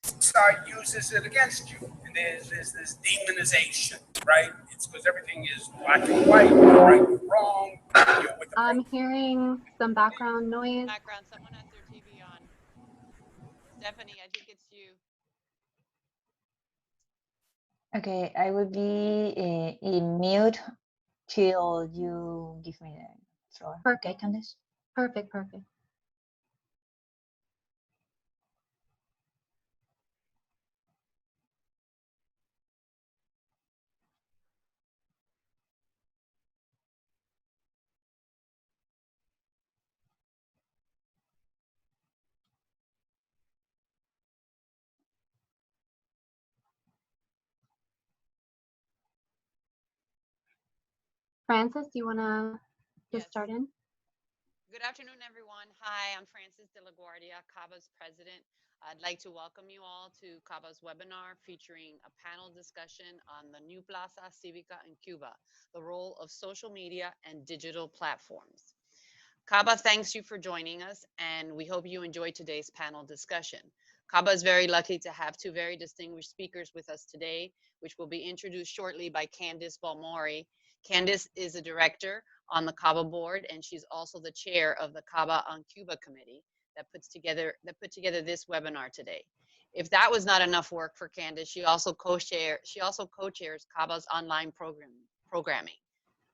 side uses it against you. And there's this demonization, right? It's because everything is black and white, right or wrong. With the I'm hearing some background noise. Background, someone has their TV on. Stephanie, I think it's you. Okay, I will be in mute till you give me the floor. Perfect. Okay, Candice? Perfect, perfect. Francis, do you want to just start in? Good afternoon, everyone. Hi, I'm Francis de la Guardia, Caba's president. I'd like to welcome you all to Caba's webinar featuring a panel discussion on the new Plaza Cívica in Cuba, the role of social media and digital platforms. Caba thanks you for joining us, and we hope you enjoyed today's panel discussion. Caba is very lucky to have two very distinguished speakers with us today, which will be introduced shortly by Candice Balmori. Candice is a director on the Caba board, and she's also the chair of the Caba on Cuba committee that put together this webinar today. If that was not enough work for Candice, she also co-chairs Caba's online programming.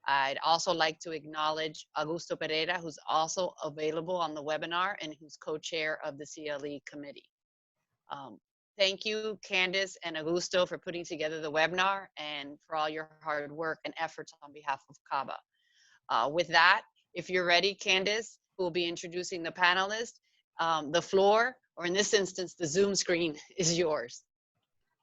I'd also like to acknowledge Augusto Pereira, who's also available on the webinar and who's co-chair of the CLE committee. Thank you, Candice and Augusto, for putting together the webinar and for all your hard work and efforts on behalf of Caba. With that, if you're ready, Candice, who will be introducing the panelists, the floor, or in this instance, the Zoom screen is yours.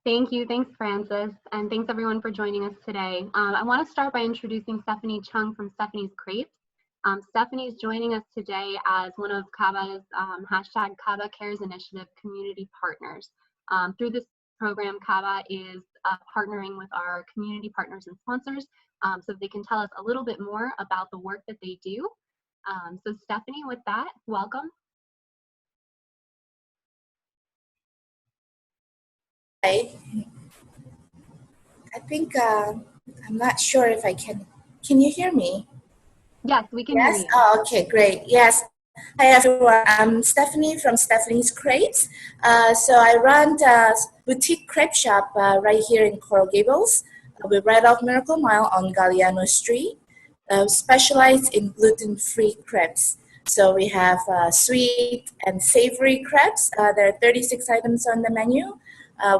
Thank you. Thanks, Francis. And thanks, everyone, for joining us today. I want to start by introducing Stephanie Chung from Stephanie's Crepes. Stephanie is joining us today as one of Caba's hashtag Caba Cares Initiative community partners. Through this program, Caba is partnering with our community partners and sponsors so they can tell us a little bit more about the work that they do. So Stephanie, with that, welcome. I think I'm not sure if I can you hear me? Yes, we can hear you. Oh, okay, great. Yes. Hi, everyone. I'm Stephanie from Stephanie's Crepes. So I run a boutique crepe shop right here in Coral Gables. We're right off Miracle Mile on Galliano Street. Specialized in gluten-free crepes. So we have sweet and savory crepes. There are 36 items on the menu.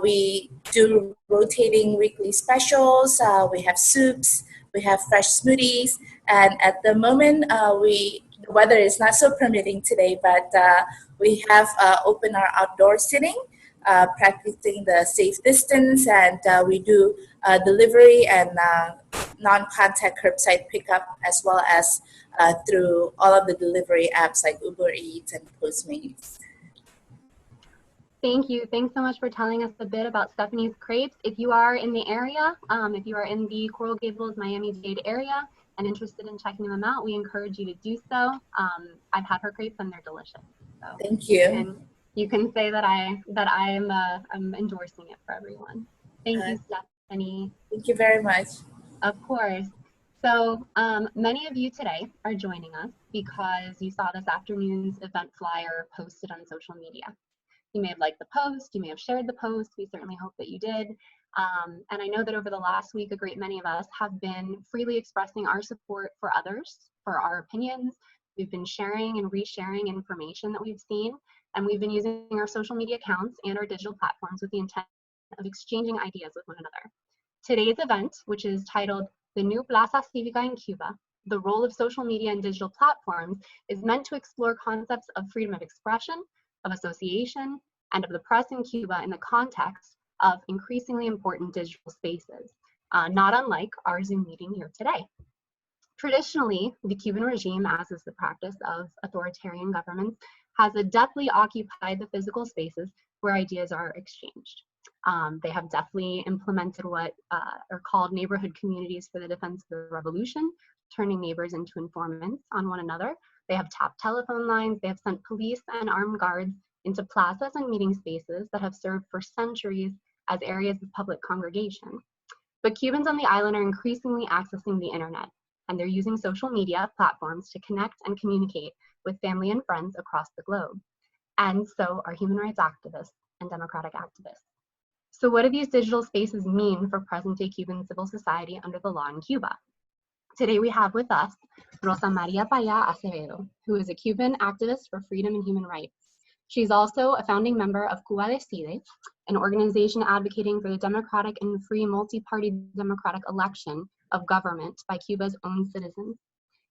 We do rotating weekly specials. We have soups. We have fresh smoothies. And at the moment, the weather is not so permitting today, but we have opened our outdoor seating, practicing the safe distance, and we do delivery and non-contact curbside pickup, as well as through all of the delivery apps like Uber Eats and Postmates. Thank you. Thanks so much for telling us a bit about Stephanie's Crepes. If you are in the area, if you are in the Coral Gables, Miami-Dade area and interested in checking them out, we encourage you to do so. I've had her crepes and they're delicious. So thank you. And you can say that I'm endorsing it for everyone. Thank you, Stephanie. Thank you very much. Of course. So many of you today are joining us because you saw this afternoon's event flyer posted on social media. You may have liked the post, you may have shared the post, we certainly hope that you did. And I know that over the last week, a great many of us have been freely expressing our support for others, for our opinions. We've been sharing and resharing information that we've seen, and we've been using our social media accounts and our digital platforms with the intent of exchanging ideas with one another. Today's event, which is titled The New Plaza Cívica in Cuba, the role of social media and digital platforms, is meant to explore concepts of freedom of expression, of association, and of the press in Cuba in the context of increasingly important digital spaces, not unlike our Zoom meeting here today. Traditionally, the Cuban regime, as is the practice of authoritarian governments, has adeptly occupied the physical spaces where ideas are exchanged. They have deftly implemented what are called neighborhood communities for the defense of the revolution, turning neighbors into informants on one another. They have tapped telephone lines. They have sent police and armed guards into plazas and meeting spaces that have served for centuries as areas of public congregation. But Cubans on the island are increasingly accessing the internet, and they're using social media platforms to connect and communicate with family and friends across the globe. And so are human rights activists and democratic activists. So what do these digital spaces mean for present-day Cuban civil society under the law in Cuba? Today we have with us Rosa Maria Paya Acevedo, who is a Cuban activist for freedom and human rights. She's also a founding member of Cuba Decide, an organization advocating for the democratic and free multi-party democratic election of government by Cuba's own citizens.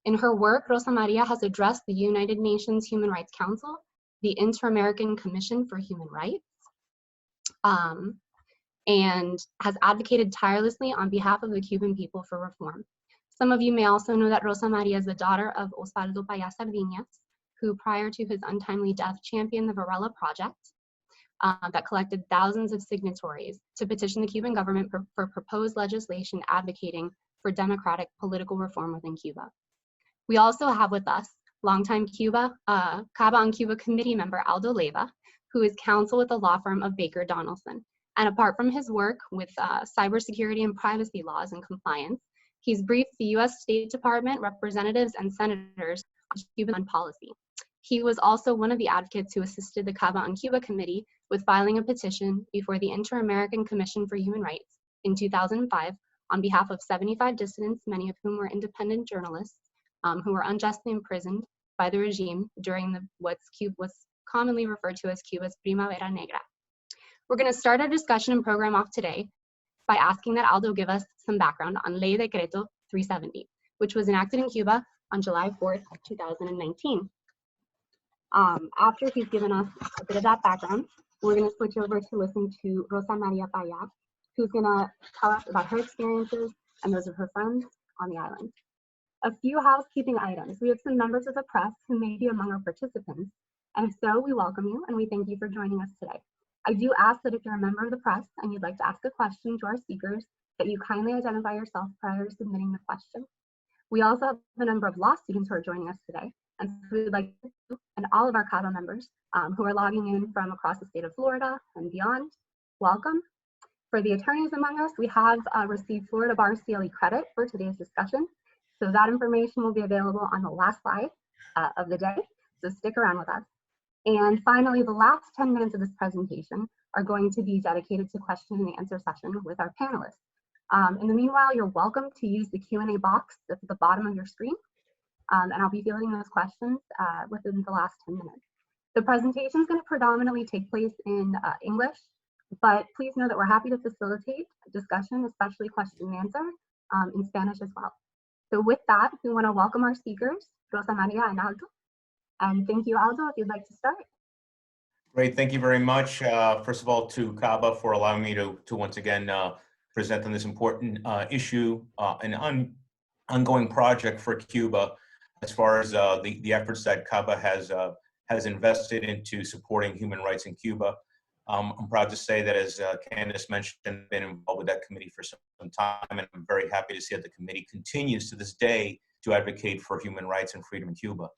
In her work, Rosa Maria has addressed the United Nations Human Rights Council, the Inter-American Commission for Human Rights, and has advocated tirelessly on behalf of the Cuban people for reform. Some of you may also know that Rosa Maria is the daughter of Osvaldo Paya Sardinas, who prior to his untimely death championed the Varela Project that collected thousands of signatories to petition the Cuban government for proposed legislation advocating for democratic political reform within Cuba. We also have with us longtime Caba on Cuba committee member Aldo Leyva, who is counsel with the law firm of Baker Donaldson. And apart from his work with cybersecurity and privacy laws and compliance, he's briefed the US State Department, representatives, and senators on Cuban policy. He was also one of the advocates who assisted the Caba on Cuba committee with filing a petition before the Inter-American Commission for Human Rights in 2005 on behalf of 75 dissidents, many of whom were independent journalists, who were unjustly imprisoned by the regime during what's commonly referred to as Cuba's Primavera Negra. We're going to start our discussion and program off today by asking that Aldo give us some background on Ley Decreto 370, which was enacted in Cuba on July 4th, 2019. After he's given us a bit of that background, we're going to switch over to listen to Rosa Maria Paya, who's going to tell us about her experiences and those of her friends on the island. A few housekeeping items. We have some members of the press who may be among our participants, and if so, we welcome you and we thank you for joining us today. I do ask that if you're a member of the press and you'd like to ask a question to our speakers, that you kindly identify yourself prior to submitting the question. We also have a number of law students who are joining us today, and so we'd like to, and all of our Caba members who are logging in from across the state of Florida and beyond, welcome. For the attorneys among us, we have received Florida Bar CLE credit for today's discussion, so that information will be available on the last slide of the day, so stick around with us. And finally, the last 10 minutes of this presentation are going to be dedicated to question and answer session with our panelists. In the meanwhile, you're welcome to use the Q&A box that's at the bottom of your screen, and I'll be fielding those questions within the last 10 minutes. The presentation is going to predominantly take place in English, but please know that we're happy to facilitate discussion, especially question and answer, in Spanish as well. So with that, we want to welcome our speakers, Rosa Maria and Aldo. And thank you, Aldo, if you'd like to start. Great, thank you very much. First of all, to Caba for allowing me to once again present on this important issue, an ongoing project for Cuba as far as the efforts that Caba has invested into supporting human rights in Cuba. I'm proud to say that, as Candace mentioned, I've been involved with that committee for some time, and I'm very happy to see that the committee continues to this day to advocate for human rights and freedom in Cuba.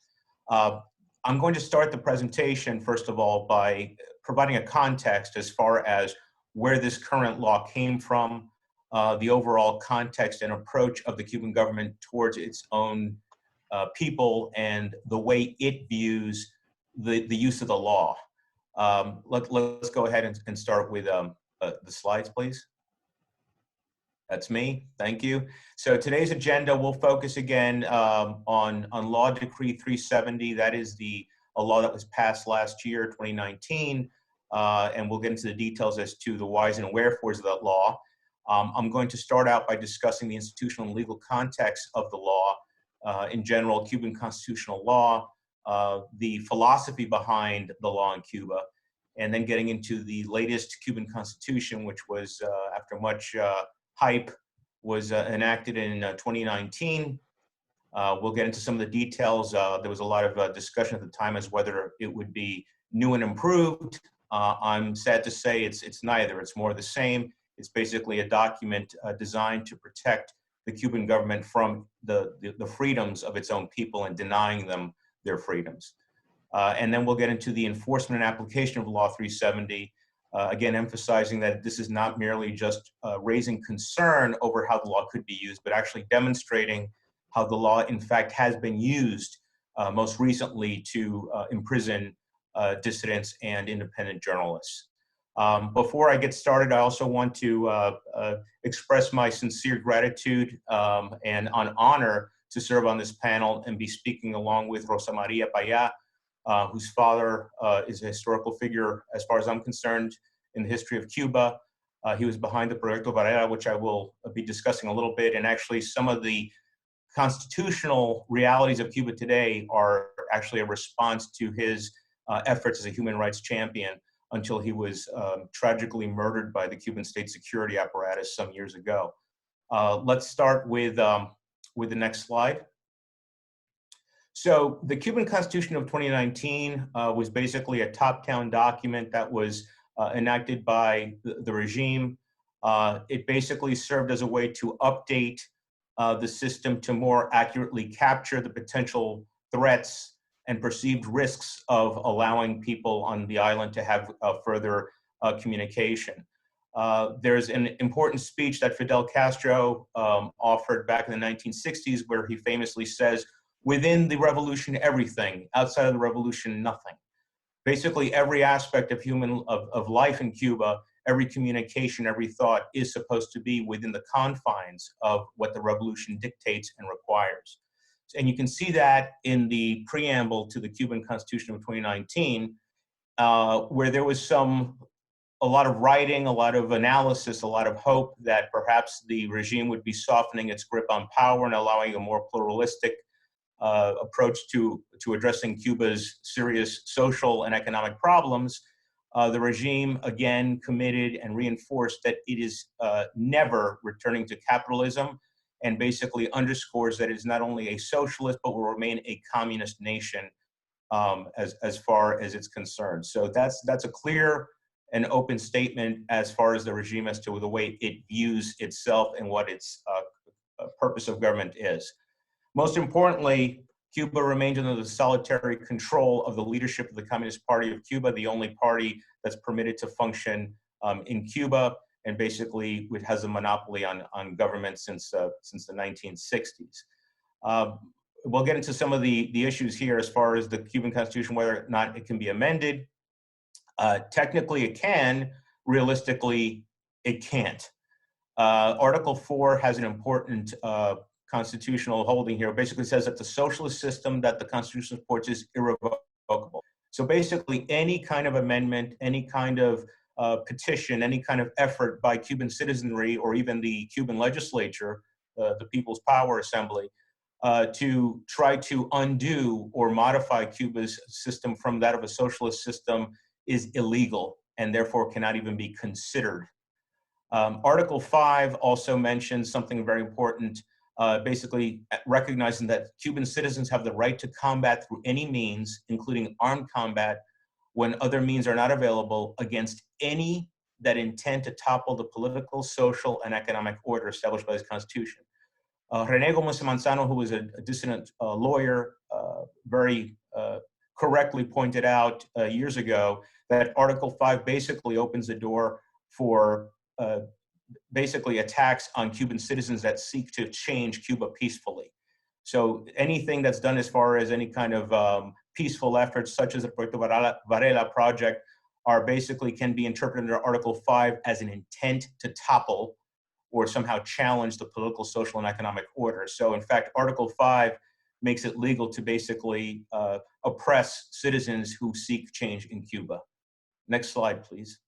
I'm going to start the presentation, first of all, by providing a context as far as where this current law came from, the overall context and approach of the Cuban government towards its own people, and the way it views the use of the law. Let's go ahead and start with the slides, please. That's me, thank you. So today's agenda will focus again on Law Decree 370. That is a law that was passed last year, 2019, and we'll get into the details as to the whys and wherefores of that law. I'm going to start out by discussing the institutional and legal context of the law, in general, Cuban constitutional law, the philosophy behind the law in Cuba, and then getting into the latest Cuban Constitution, which was, after much hype, was enacted in 2019. We'll get into some of the details. There was a lot of discussion at the time as whether it would be new and improved. I'm sad to say it's neither. It's more of the same. It's basically a document designed to protect the Cuban government from the freedoms of its own people and denying them their freedoms. And then we'll get into the enforcement and application of Law 370, again, emphasizing that this is not merely just raising concern over how the law could be used, but actually demonstrating how the law, in fact, has been used most recently to imprison dissidents and independent journalists. Before I get started, I also want to express my sincere gratitude and an honor to serve on this panel and be speaking along with Rosa Maria Paya, whose father is a historical figure, as far as I'm concerned, in the history of Cuba. He was behind the Proyecto Varela, which I will be discussing a little bit, and actually some of the constitutional realities of Cuba today are actually a response to his efforts as a human rights champion until he was tragically murdered by the Cuban state security apparatus some years ago. Let's start with the next slide. So the Cuban Constitution of 2019 was basically a top-down document that was enacted by the regime. It basically served as a way to update the system to more accurately capture the potential threats and perceived risks of allowing people on the island to have further communication. There's an important speech that Fidel Castro offered back in the 1960s where he famously says, "Within the revolution, everything. Outside of the revolution, nothing." Basically, every aspect of life in Cuba, every communication, every thought is supposed to be within the confines of what the revolution dictates and requires. And you can see that in the preamble to the Cuban Constitution of 2019, where there was a lot of writing, a lot of analysis, a lot of hope that perhaps the regime would be softening its grip on power and allowing a more pluralistic approach to addressing Cuba's serious social and economic problems. The regime again committed and reinforced that it is never returning to capitalism, and basically underscores that it is not only a socialist, but will remain a communist nation as far as it's concerned. So that's a clear and open statement as far as the regime as to the way it views itself and what its purpose of government is. Most importantly, Cuba remains under the solitary control of the leadership of the Communist Party of Cuba, the only party that's permitted to function in Cuba, and basically it has a monopoly on government since the 1960s. We'll get into some of the issues here as far as the Cuban Constitution, whether or not it can be amended. Technically it can, realistically it can't. Article 4 has an important constitutional holding here. It basically says that the socialist system that the Constitution supports is irrevocable. So basically any kind of amendment, any kind of petition, any kind of effort by Cuban citizenry or even the Cuban legislature, the People's Power Assembly, to try to undo or modify Cuba's system from that of a socialist system is illegal and therefore cannot even be considered. Article 5 also mentions something very important, basically recognizing that Cuban citizens have the right to combat through any means, including armed combat, when other means are not available, against any that intend to topple the political, social, and economic order established by this Constitution. René Gómez Manzano, who was a dissident lawyer, very correctly pointed out years ago that Article 5 basically opens the door for basically attacks on Cuban citizens that seek to change Cuba peacefully. So anything that's done as far as any kind of peaceful efforts, such as the Proyecto Varela project, are basically can be interpreted under Article 5 as an intent to topple or somehow challenge the political, social, and economic order. So in fact, Article 5 makes it legal to basically oppress citizens who seek change in Cuba. Next slide, please.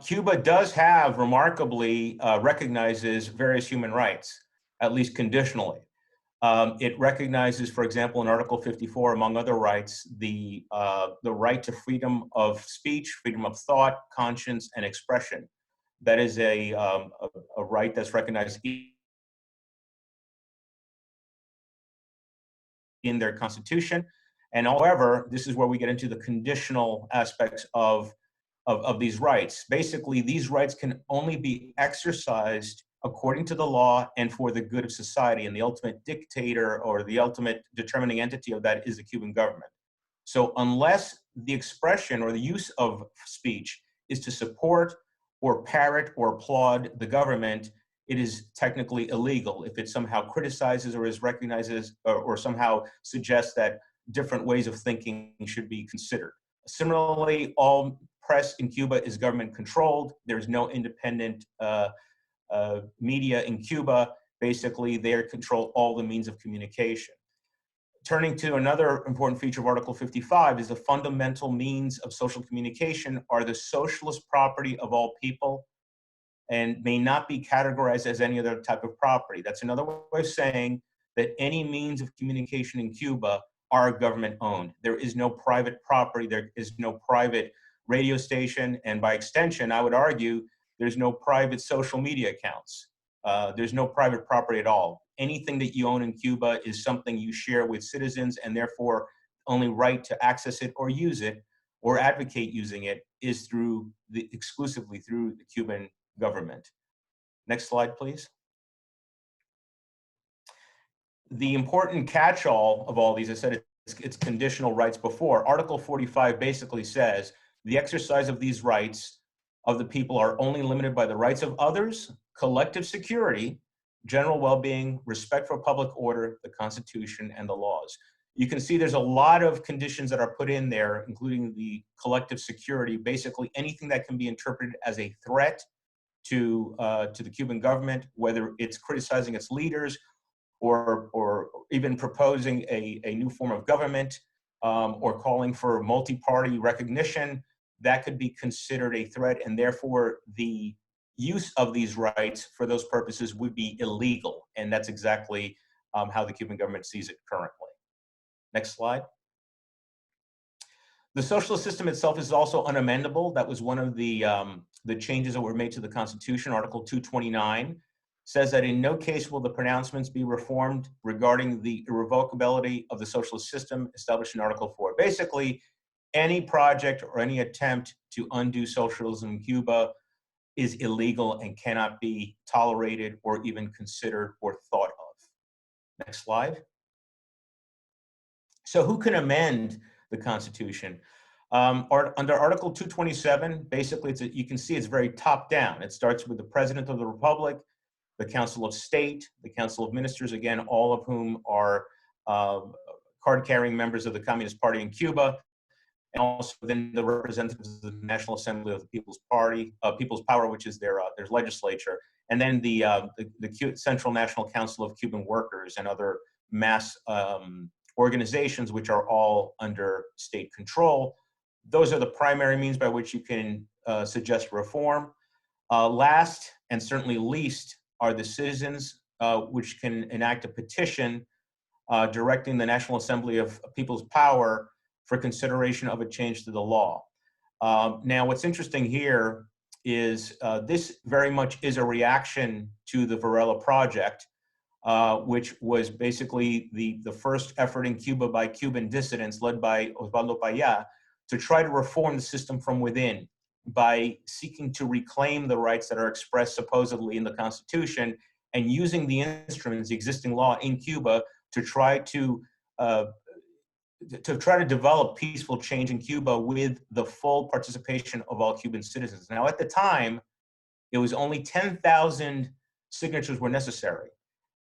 Cuba does have, remarkably, recognizes various human rights, at least conditionally. It recognizes, for example, in Article 54, among other rights, the right to freedom of speech, freedom of thought, conscience, and expression. That is a right that's recognized in their constitution. And however, this is where we get into the conditional aspects of these rights. Basically, these rights can only be exercised according to the law and for the good of society. And the ultimate dictator or the ultimate determining entity of that is the Cuban government. So unless the expression or the use of speech is to support or parrot or applaud the government, it is technically illegal. If it somehow criticizes or is recognizes or somehow suggests that different ways of thinking should be considered. Similarly, all press in Cuba is government controlled. There's no independent media in Cuba. Basically, they control all the means of communication. Turning to another important feature of Article 55 is the fundamental means of social communication are the socialist property of all people and may not be categorized as any other type of property. That's another way of saying that any means of communication in Cuba are government owned. There is no private property, there is no private radio station, and by extension, I would argue, there's no private social media accounts. There's no private property at all. Anything that you own in Cuba is something you share with citizens, and therefore only right to access it or use it or advocate using it is exclusively through the Cuban government. Next slide, please. The important catch-all of all these, I said it's conditional rights before. Article 45 basically says the exercise of these rights of the people are only limited by the rights of others, collective security, general well-being, respect for public order, the Constitution, and the laws. You can see there's a lot of conditions that are put in there, including the collective security, basically anything that can be interpreted as a threat to the Cuban government, whether it's criticizing its leaders or even proposing a new form of government or calling for multi-party recognition, that could be considered a threat, and therefore the use of these rights for those purposes would be illegal. And that's exactly how the Cuban government sees it currently. Next slide. The socialist system itself is also unamendable. That was one of the changes that were made to the Constitution. Article 229 says that in no case will the pronouncements be reformed regarding the irrevocability of the socialist system established in Article 4. Basically, any project or any attempt to undo socialism in Cuba is illegal and cannot be tolerated or even considered or thought of. Next slide. So who can amend the Constitution? Under Article 227, basically, you can see it's very top-down. It starts with the President of the Republic, the Council of State, the Council of Ministers, again, all of whom are card-carrying members of the Communist Party in Cuba, and also then the representatives of the National Assembly of the People's Party, People's Power, which is their legislature, and then the Central National Council of Cuban Workers and other mass organizations, which are all under state control. Those are the primary means by which you can suggest reform. Last, and certainly least, are the citizens, which can enact a petition directing the National Assembly of People's Power for consideration of a change to the law. Now, what's interesting here is this very much is a reaction to the Varela Project, which was basically the first effort in Cuba by Cuban dissidents led by Osvaldo Payá to try to reform the system from within by seeking to reclaim the rights that are expressed supposedly in the Constitution and using the instruments, the existing law in Cuba, to try to develop peaceful change in Cuba with the full participation of all Cuban citizens. Now, at the time, it was only 10,000 signatures were necessary.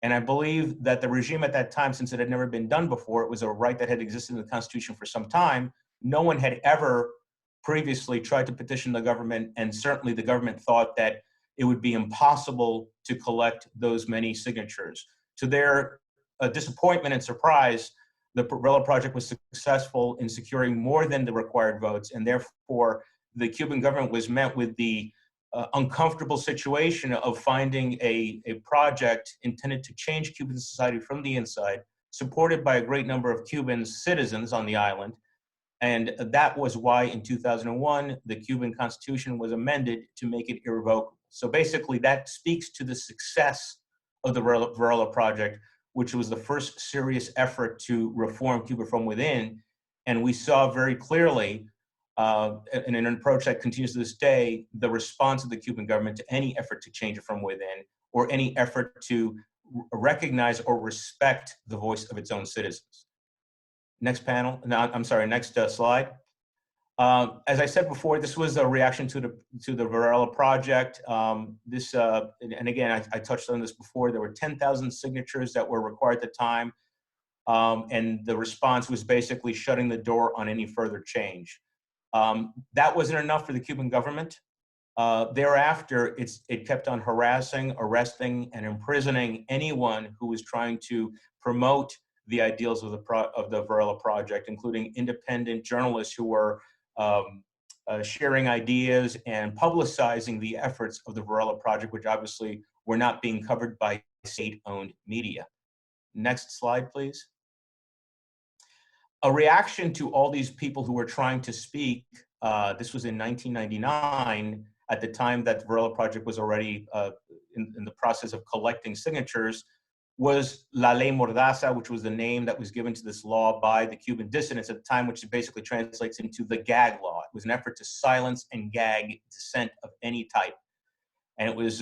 And I believe that the regime at that time, since it had never been done before, it was a right that had existed in the Constitution for some time. No one had ever previously tried to petition the government, and certainly the government thought that it would be impossible to collect those many signatures. To their disappointment and surprise, the Varela Project was successful in securing more than the required votes, and therefore the Cuban government was met with the uncomfortable situation of finding a project intended to change Cuban society from the inside, supported by a great number of Cuban citizens on the island. And that was why in 2001, the Cuban Constitution was amended to make it irrevocable. So basically that speaks to the success of the Varela Project, which was the first serious effort to reform Cuba from within. And we saw very clearly, in an approach that continues to this day, the response of the Cuban government to any effort to change it from within, or any effort to recognize or respect the voice of its own citizens. Next panel, no, I'm sorry, next slide. As I said before, this was a reaction to the Varela project. And again, I touched on this before. There were 10,000 signatures that were required at the time, and the response was basically shutting the door on any further change. That wasn't enough for the Cuban government. Thereafter, it kept on harassing, arresting, and imprisoning anyone who was trying to promote the ideals of the Varela project, including independent journalists who were sharing ideas and publicizing the efforts of the Varela project, which obviously were not being covered by state-owned media. Next slide, please. A reaction to all these people who were trying to speak, this was in 1999, at the time that the Varela project was already in the process of collecting signatures, was La Ley Mordaza, which was the name that was given to this law by the Cuban dissidents at the time, which basically translates into the gag law. It was an effort to silence and gag dissent of any type. And it was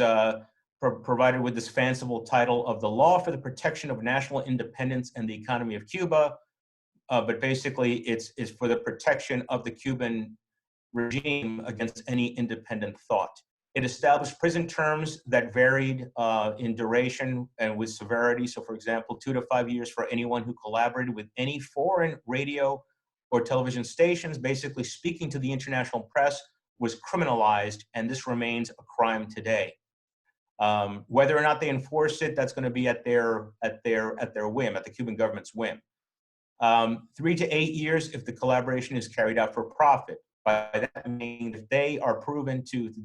provided with this fanciful title of the Law for the Protection of National Independence and the Economy of Cuba. But basically, it's for the protection of the Cuban regime against any independent thought. It established prison terms that varied in duration and with severity. So for example, 2 to 5 years for anyone who collaborated with any foreign radio or television stations, basically speaking to the international press, was criminalized, and this remains a crime today. Whether or not they enforce it, that's going to be at their whim, at the Cuban government's whim. 3 to 8 years if the collaboration is carried out for profit. By that meaning, if the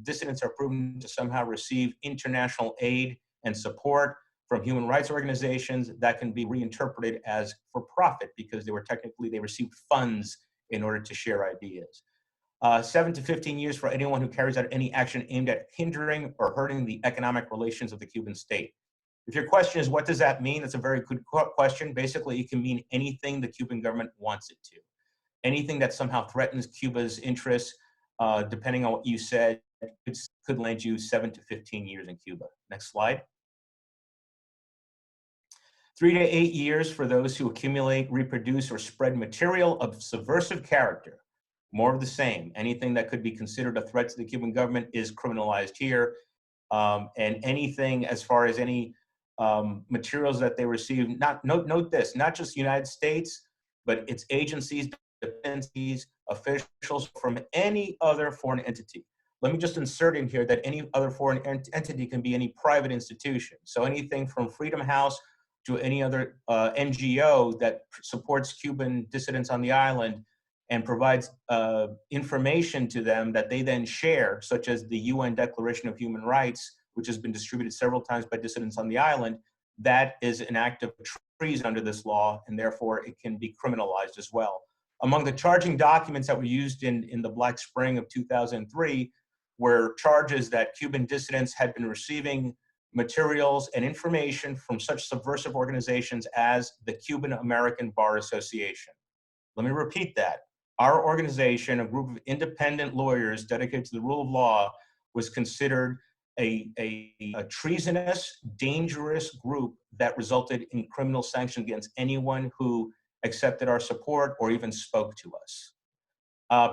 dissidents are proven to somehow receive international aid and support from human rights organizations, that can be reinterpreted as for profit because they received funds in order to share ideas. 7 to 15 years for anyone who carries out any action aimed at hindering or hurting the economic relations of the Cuban state. If your question is, what does that mean? That's a very good question. Basically, it can mean anything the Cuban government wants it to. Anything that somehow threatens Cuba's interests, depending on what you said, could land you 7 to 15 years in Cuba. Next slide. 3 to 8 years for those who accumulate, reproduce, or spread material of subversive character. More of the same. Anything that could be considered a threat to the Cuban government is criminalized here. And anything as far as any materials that they receive, note this, not just the United States, but its agencies, dependencies, officials from any other foreign entity. Let me just insert in here that any other foreign entity can be any private institution. So anything from Freedom House to any other NGO that supports Cuban dissidents on the island and provides information to them that they then share, such as the UN Declaration of Human Rights, which has been distributed several times by dissidents on the island. That is an act of treason under this law, and therefore it can be criminalized as well. Among the charging documents that were used in the Black Spring of 2003 were charges that Cuban dissidents had been receiving materials and information from such subversive organizations as the Cuban American Bar Association. Let me repeat that. Our organization, a group of independent lawyers dedicated to the rule of law, was considered a treasonous, dangerous group that resulted in criminal sanction against anyone who accepted our support or even spoke to us.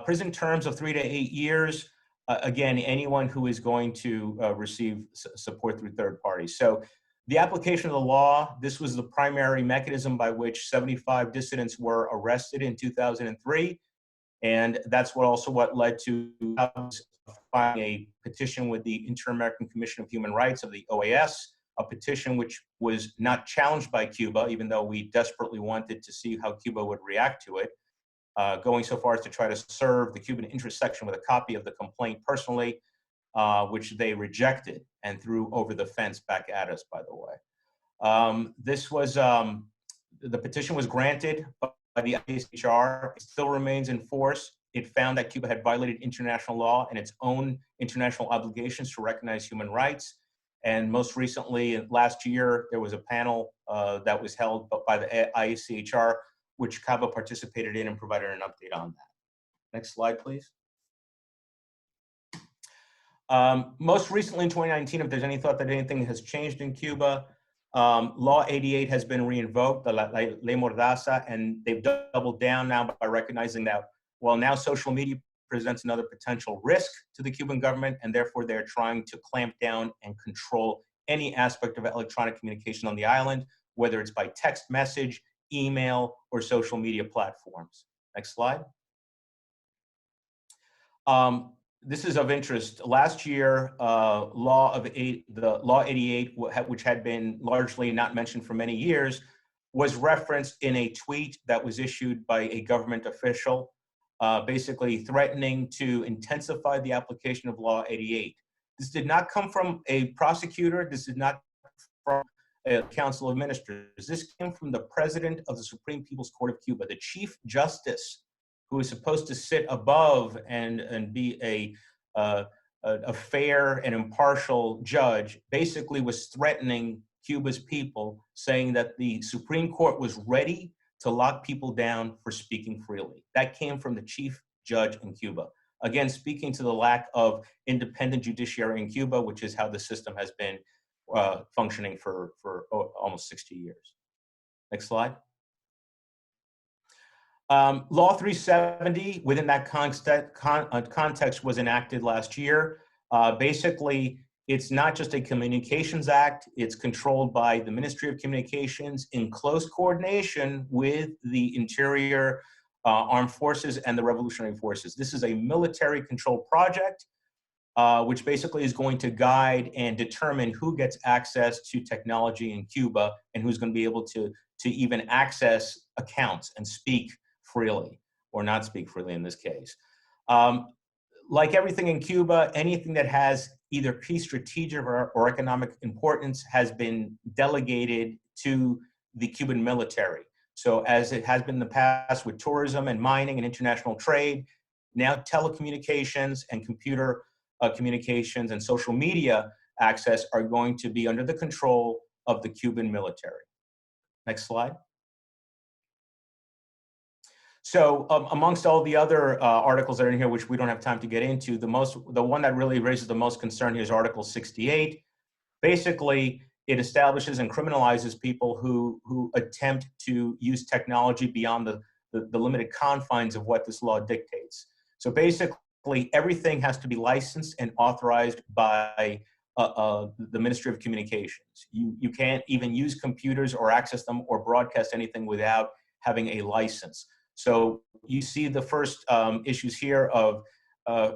Prison terms of 3 to 8 years, again, anyone who is going to receive support through third parties. So the application of the law, this was the primary mechanism by which 75 dissidents were arrested in 2003. And that's what led to filing a petition with the Inter-American Commission of Human Rights of the OAS, a petition which was not challenged by Cuba, even though we desperately wanted to see how Cuba would react to it, going so far as to try to serve the Cuban interest section with a copy of the complaint personally, which they rejected and threw over the fence back at us, by the way. The petition was granted by the ICHR. It still remains in force. It found that Cuba had violated international law and its own international obligations to recognize human rights. And most recently, last year, there was a panel that was held by the ICHR, which Caba participated in and provided an update on that. Next slide, please. Most recently in 2019, if there's any thought that anything has changed in Cuba, Law 88 has been reinvoked, the Ley Mordaza, and they've doubled down now by recognizing that, well, now social media presents another potential risk to the Cuban government, and therefore they're trying to clamp down and control any aspect of electronic communication on the island, whether it's by text message, email, or social media platforms. Next slide. This is of interest. Last year, the Law 88, which had been largely not mentioned for many years, was referenced in a tweet that was issued by a government official, basically threatening to intensify the application of Law 88. This did not come from a prosecutor. This did not come from a council of ministers. This came from the president of the Supreme People's Court of Cuba, the chief justice, who is supposed to sit above and be a fair and impartial judge, basically was threatening Cuba's people, saying that the Supreme Court was ready to lock people down for speaking freely. That came from the chief judge in Cuba. Again, speaking to the lack of independent judiciary in Cuba, which is how the system has been functioning for almost 60 years. Next slide. Law 370, within that context, was enacted last year. Basically, it's not just a communications act. It's controlled by the Ministry of Communications in close coordination with the Interior Armed Forces and the Revolutionary Forces. This is a military control project, which basically is going to guide and determine who gets access to technology in Cuba and who's going to be able to even access accounts and speak freely, or not speak freely in this case. Like everything in Cuba, anything that has either key strategic or economic importance has been delegated to the Cuban military. So as it has been in the past with tourism and mining and international trade, now telecommunications and computer communications and social media access are going to be under the control of the Cuban military. Next slide. So amongst all the other articles that are in here, which we don't have time to get into, the one that really raises the most concern here is Article 68. Basically, it establishes and criminalizes people who attempt to use technology beyond the limited confines of what this law dictates. So basically, everything has to be licensed and authorized by the Ministry of Communications. You can't even use computers or access them or broadcast anything without having a license. So you see the first issues here of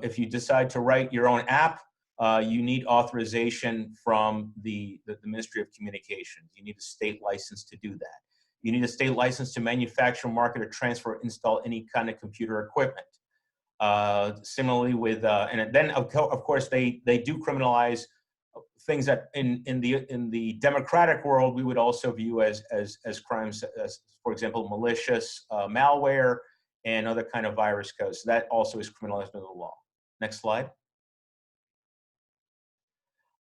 if you decide to write your own app, you need authorization from the Ministry of Communications. You need a state license to do that. You need a state license to manufacture, market, or transfer, or install any kind of computer equipment. Similarly with, and then of course they do criminalize things that in the democratic world we would also view as crimes, as, for example, malicious malware and other kind of virus codes. So that also is criminalized under the law. Next slide.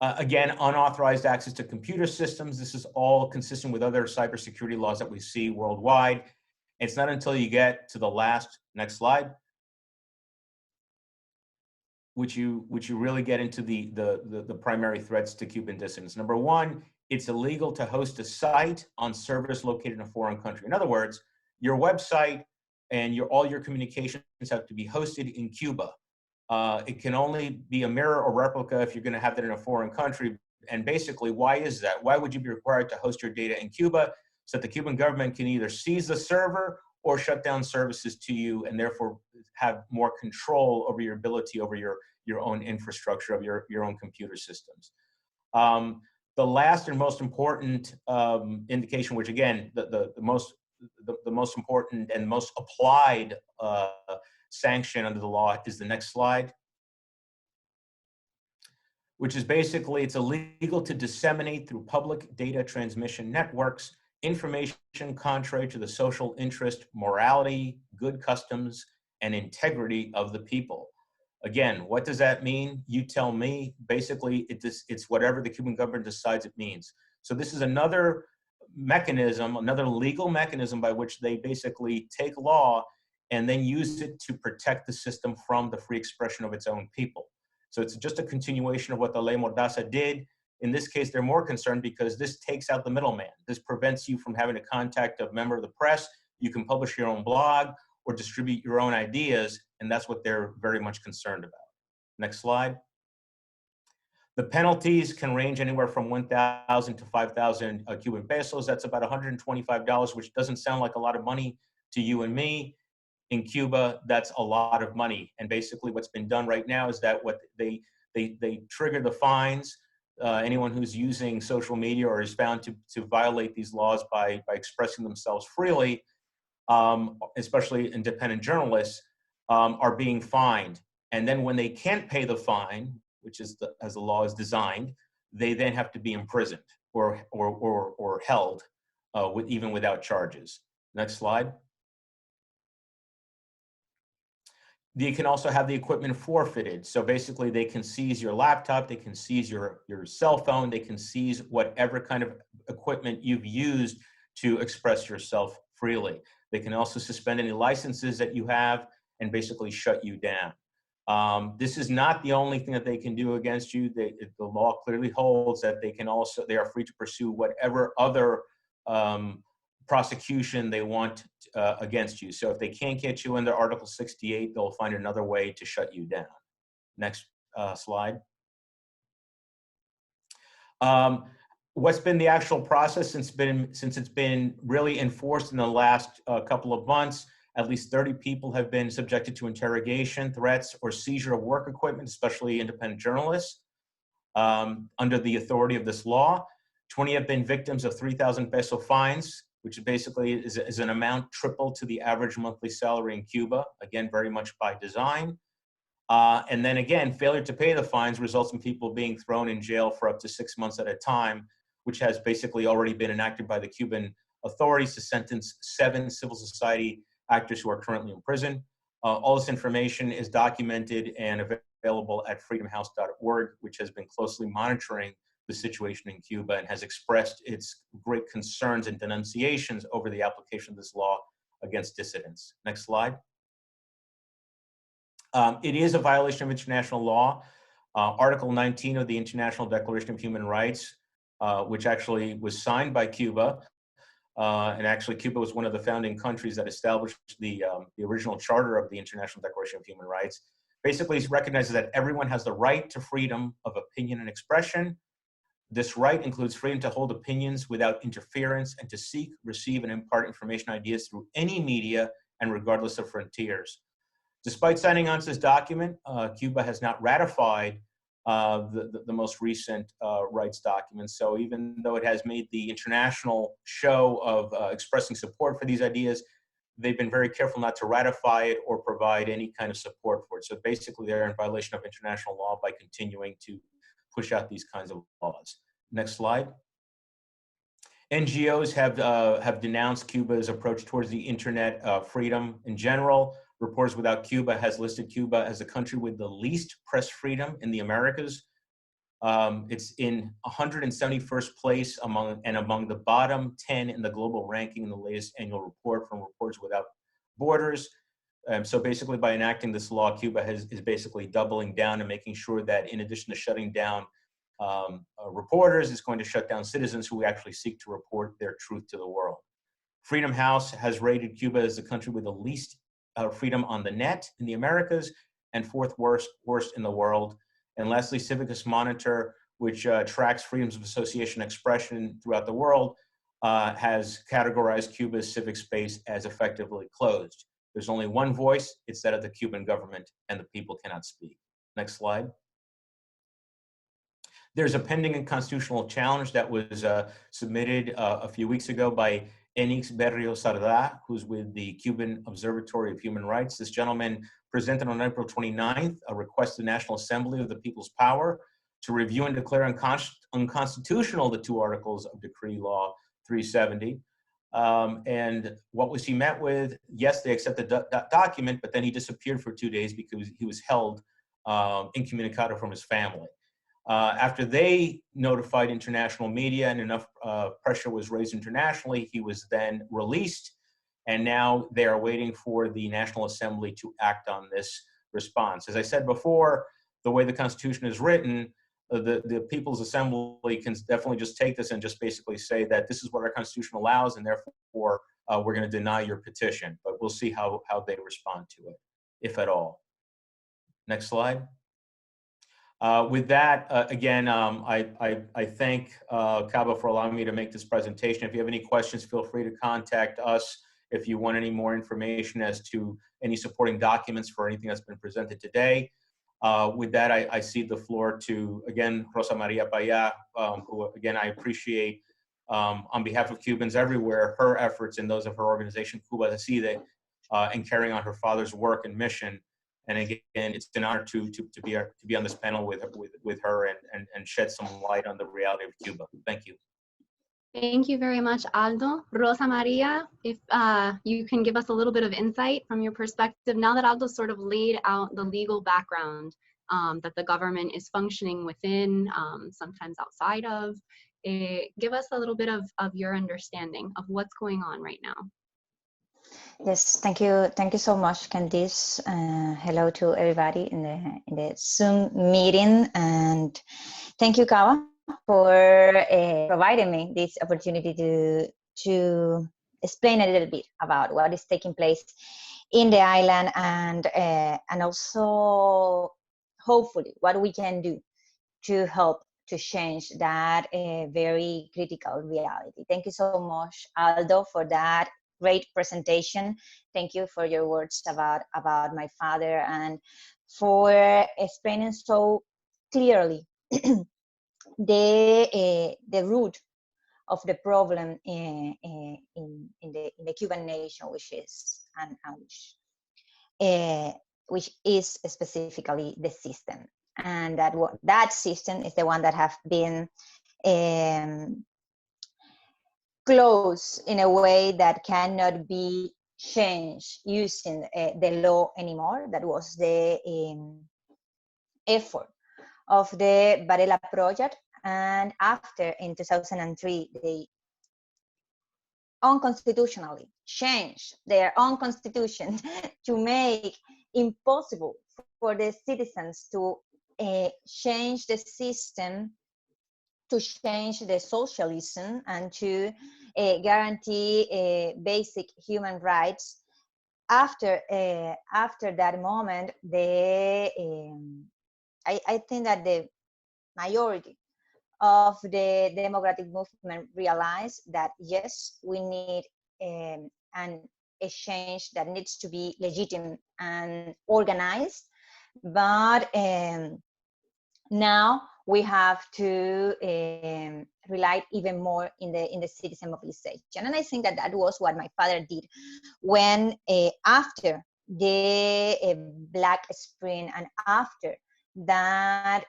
Again, unauthorized access to computer systems. This is all consistent with other cybersecurity laws that we see worldwide. It's not until you get to the last, next slide, which you really get into the primary threats to Cuban dissidents. Number one, it's illegal to host a site on servers located in a foreign country. In other words, your website and all your communications have to be hosted in Cuba. It can only be a mirror or replica if you're going to have that in a foreign country. And basically, why is that? Why would you be required to host your data in Cuba so that the Cuban government can either seize the server or shut down services to you, and therefore have more control over your ability over your own infrastructure of your own computer systems? The last and most important indication, which again, the most important and most applied sanction under the law, is the next slide, which is basically it's illegal to disseminate through public data transmission networks information contrary to the social interest, morality, good customs, and integrity of the people. Again, what does that mean? You tell me. Basically, it's whatever the Cuban government decides it means. So this is another mechanism, another legal mechanism by which they basically take law and then use it to protect the system from the free expression of its own people. So it's just a continuation of what the Ley Mordaza did. In this case, they're more concerned because this takes out the middleman. This prevents you from having to contact a member of the press. You can publish your own blog or distribute your own ideas, and that's what they're very much concerned about. Next slide. The penalties can range anywhere from 1,000 to 5,000 Cuban pesos. That's about $125, which doesn't sound like a lot of money to you and me. In Cuba, that's a lot of money. And basically what's been done right now is that what they trigger the fines. Anyone who's using social media or is found to violate these laws by expressing themselves freely, especially independent journalists, are being fined. And then when they can't pay the fine, which is as the law is designed, they then have to be imprisoned or held even without charges. Next slide. You can also have the equipment forfeited. So basically they can seize your laptop, they can seize your cell phone, they can seize whatever kind of equipment you've used to express yourself freely. They can also suspend any licenses that you have and basically shut you down. This is not the only thing that they can do against you. The law clearly holds that they are free to pursue whatever other prosecution they want against you. So if they can't get you under Article 68, they'll find another way to shut you down. Next slide. What's been the actual process since it's been really enforced in the last couple of months? At least 30 people have been subjected to interrogation, threats, or seizure of work equipment, especially independent journalists, under the authority of this law. 20 have been victims of 3,000 peso fines, which basically is an amount triple to the average monthly salary in Cuba, again, very much by design. And then again, failure to pay the fines results in people being thrown in jail for up to 6 months at a time, which has basically already been enacted by the Cuban authorities to sentence 7 civil society actors who are currently in prison. All this information is documented and available at freedomhouse.org, which has been closely monitoring the situation in Cuba and has expressed its great concerns and denunciations over the application of this law against dissidents. Next slide. It is a violation of international law. Article 19 of the International Declaration of Human Rights, which actually was signed by Cuba, and actually Cuba was one of the founding countries that established the original charter of the International Declaration of Human Rights, basically recognizes that everyone has the right to freedom of opinion and expression. This right includes freedom to hold opinions without interference and to seek, receive, and impart information ideas through any media and regardless of frontiers. Despite signing on to this document, Cuba has not ratified the most recent rights documents. So even though it has made the international show of expressing support for these ideas, they've been very careful not to ratify it or provide any kind of support for it. So basically they're in violation of international law by continuing to push out these kinds of laws. Next slide. NGOs have denounced Cuba's approach towards the internet freedom in general. Reporters Without Cuba has listed Cuba as the country with the least press freedom in the Americas. It's in 171st place among the bottom 10 in the global ranking in the latest annual report from Reporters Without Borders. So basically by enacting this law, Cuba is basically doubling down and making sure that in addition to shutting down reporters, it's going to shut down citizens who actually seek to report their truth to the world. Freedom House has rated Cuba as the country with the least freedom on the net in the Americas and 4th worst in the world. And lastly, Civicus Monitor, which tracks freedoms of association and expression throughout the world, has categorized Cuba's civic space as effectively closed. There's only one voice, it's that of the Cuban government, and the people cannot speak. Next slide. There's a pending constitutional challenge that was submitted a few weeks ago by Enix Berrio Sardá, who's with the Cuban Observatory of Human Rights. This gentleman presented on April 29th a request to the National Assembly of the People's Power to review and declare unconstitutional the 2 articles of Decree Law 370. And what was he met with? Yes, they accepted the document, but then he disappeared for 2 days because he was held incommunicado from his family. After they notified international media and enough pressure was raised internationally, he was then released. And now they are waiting for the National Assembly to act on this response. As I said before, the way the Constitution is written, the People's Assembly can definitely just take this and just basically say that this is what our Constitution allows, and therefore we're going to deny your petition. But we'll see how they respond to it, if at all. Next slide. With that, again, I thank Caba for allowing me to make this presentation. If you have any questions, feel free to contact us. If you want any more information as to any supporting documents for anything that's been presented today. With that, I cede the floor to, again, Rosa Maria Paya, who, again, I appreciate on behalf of Cubans everywhere, her efforts and those of her organization, Cuba Sigue, in carrying on her father's work and mission. And again, it's an honor to be on this panel with her and shed some light on the reality of Cuba. Thank you. Thank you very much, Aldo. Rosa Maria, if you can give us a little bit of insight from your perspective, now that Aldo sort of laid out the legal background that the government is functioning within, sometimes outside of, give us a little bit of your understanding of what's going on right now. Yes, thank you so much, Candice. Hello to everybody in the Zoom meeting, and thank you, Caba, for providing me this opportunity to explain a little bit about what is taking place in the island, and also hopefully what we can do to help to change that very critical reality. Thank you so much, Aldo, for that great presentation. Thank you for your words about my father and for explaining so clearly the root of the problem in the Cuban nation, which is specifically the system, and that system is the one that have been closed in a way that cannot be changed using the law anymore. That was the effort of the Varela project, and after in 2003 they unconstitutionally changed their own constitution to make impossible for the citizens to change the system, to change the socialism, and to guarantee basic human rights. After that moment, I think that the majority of the democratic movement realized that yes, we need a change that needs to be legitimate and organized, but now we have to rely even more in the citizen mobilization. And I think that was what my father did when after the Black Spring, and after that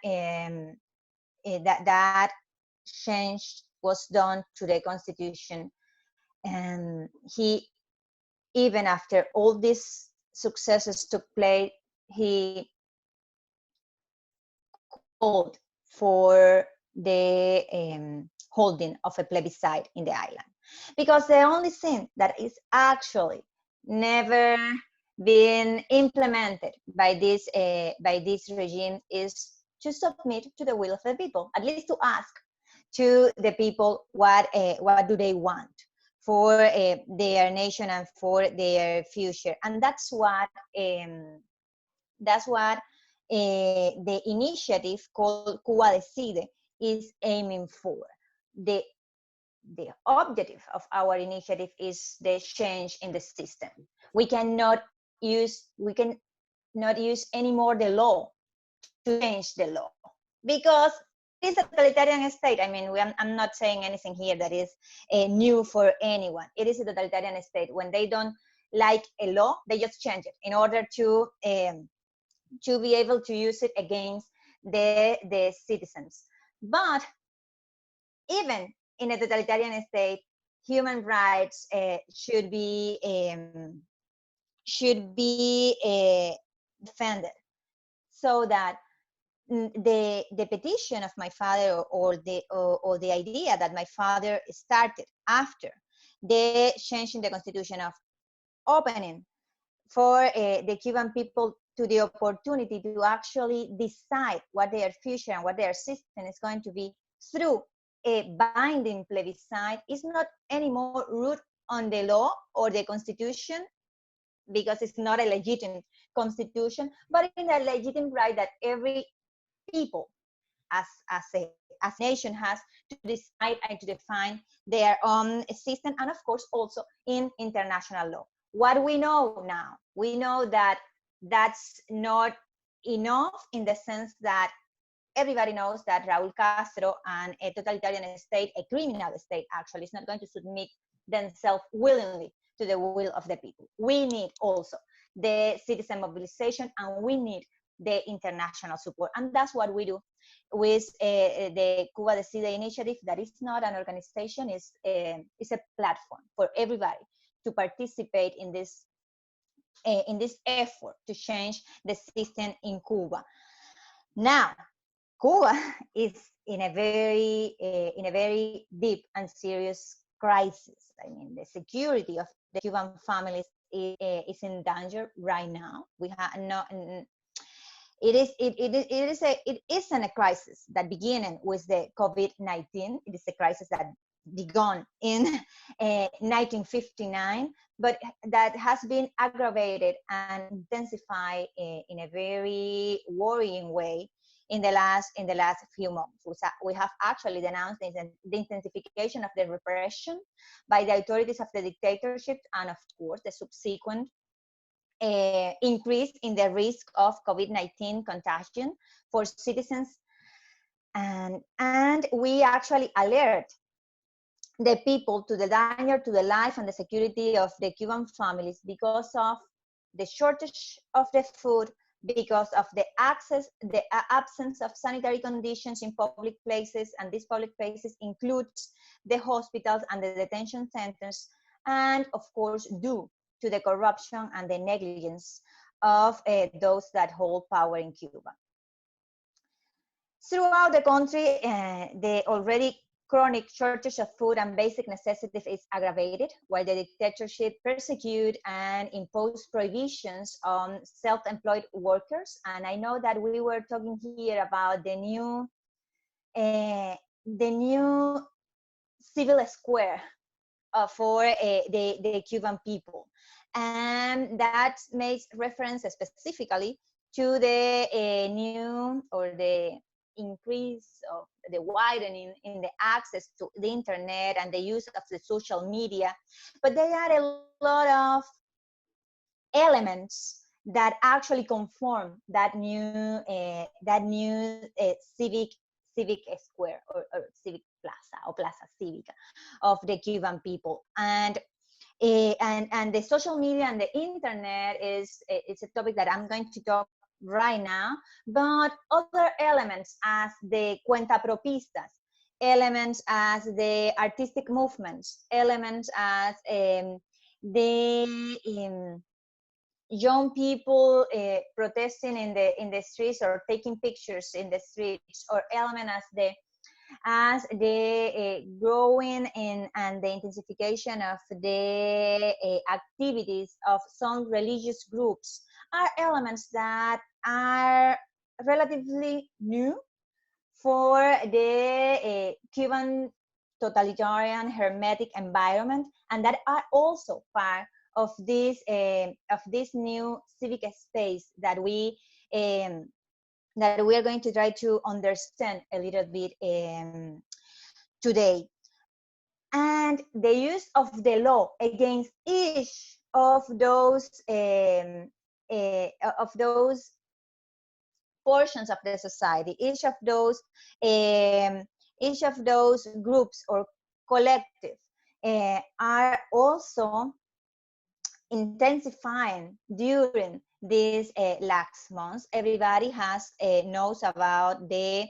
that change was done to the Constitution, and he, even after all these successes took place, he called for the holding of a plebiscite in the island, because the only thing that is actually never been implemented by this regime is to submit to the will of the people, at least to ask to the people what do they want for their nation and for their future. And that's what the initiative called Cuba Decide is aiming for. The objective of our initiative is the change in the system. We cannot use anymore the law to change the law, because it's a totalitarian state. I mean, I'm not saying anything here that is new for anyone. It is a totalitarian state. When they don't like a law, they just change it in order to be able to use it against the citizens. But even in a totalitarian state, human rights should be defended, so that the petition of my father, or the idea that my father started after the change in the Constitution of opening for the Cuban people to the opportunity to actually decide what their future and what their system is going to be through a binding plebiscite is not anymore rooted on the law or the constitution, because it's not a legitimate constitution, but in a legitimate right that every people as a nation has to decide and to define their own system, and of course also in international law. What we know now, we know that that's not enough, in the sense that everybody knows that Raúl Castro and a totalitarian state, a criminal state actually, is not going to submit themselves willingly to the will of the people. We need also the citizen mobilization, and we need the international support. And that's what we do with the Cuba Decide initiative. That is not an organization, it's a platform for everybody to participate in this effort to change the system in Cuba. Now, Cuba is in a very deep and serious crisis. I mean, the security of the Cuban families is in danger right now. We have it isn't a crisis that began with the COVID-19. It is a crisis that began in 1959, but that has been aggravated and intensified in a very worrying way in the last few months. We have actually denounced the intensification of the repression by the authorities of the dictatorship, and of course the subsequent increase in the risk of COVID-19 contagion for citizens, and we actually alert the people to the danger to the life and the security of the Cuban families because of the shortage of the food, because of the absence of sanitary conditions in public places, and these public places includes the hospitals and the detention centers, and of course due to the corruption and the negligence of those that hold power in Cuba. Throughout the country, the already chronic shortage of food and basic necessities is aggravated, while the dictatorship persecute and impose prohibitions on self-employed workers. And I know that we were talking here about the new civil square for the Cuban people. And that makes reference specifically to the new or the increase of the widening in the access to the internet and the use of the social media. But there are a lot of elements that actually conform that new civic square or civic plaza or plaza cívica of the Cuban people. And the social media and the internet it's a topic that I'm going to talk right now, but other elements as the cuentapropistas, elements as the artistic movements, elements as the young people protesting in the streets or taking pictures in the streets, or element as the growing in and the intensification of the activities of some religious groups are elements that are relatively new for the Cuban totalitarian hermetic environment, and that are also part of this new civic space that we are going to try to understand a little bit today. And the use of the law against each of those portions of the society, each of those groups or collective are also intensifying during these last months. Everybody knows about the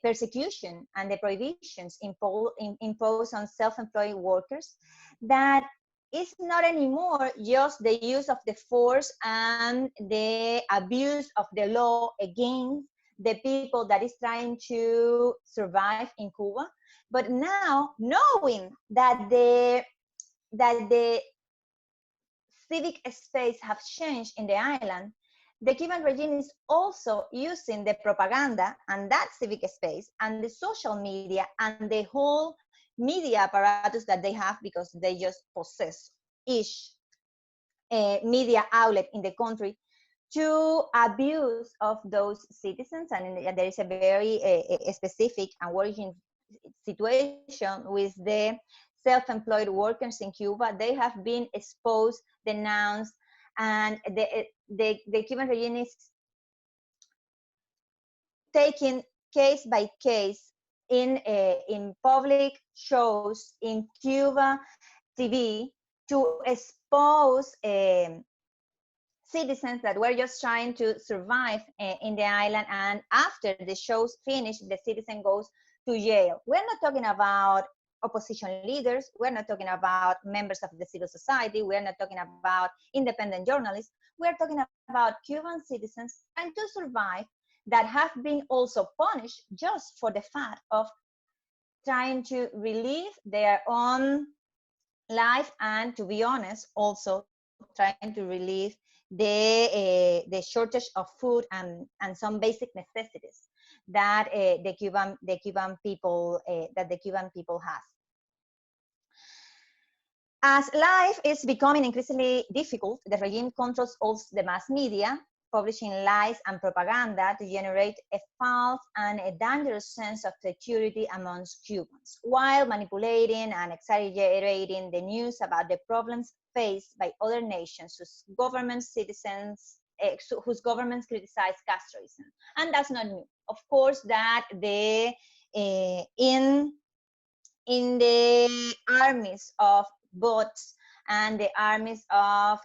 persecution and the prohibitions imposed on self-employed workers, that is not anymore just the use of the force and the abuse of the law against the people that is trying to survive in Cuba, but now knowing that the civic space have changed in the island, the Cuban regime is also using the propaganda and that civic space and the social media and the whole media apparatus that they have, because they just possess each media outlet in the country, to abuse of those citizens. And there is a very specific and worrying situation with the self-employed workers in Cuba. They have been exposed, denounced, and the Cuban regime is taking case by case in public shows in Cuba TV to expose citizens that were just trying to survive in the island, and after the shows finish, the citizen goes to jail. We're not talking about opposition leaders, we're not talking about members of the civil society, we're not talking about independent journalists, we're talking about Cuban citizens trying to survive that have been also punished just for the fact of trying to relive their own life, and to be honest, also trying to relieve the shortage of food and some basic necessities that the Cuban people has. As life is becoming increasingly difficult, the regime controls also the mass media, publishing lies and propaganda to generate a false and a dangerous sense of security amongst Cubans, while manipulating and exaggerating the news about the problems faced by other nations whose governments criticize Castroism. And that's not new. Of course, that in the armies of bots and the armies of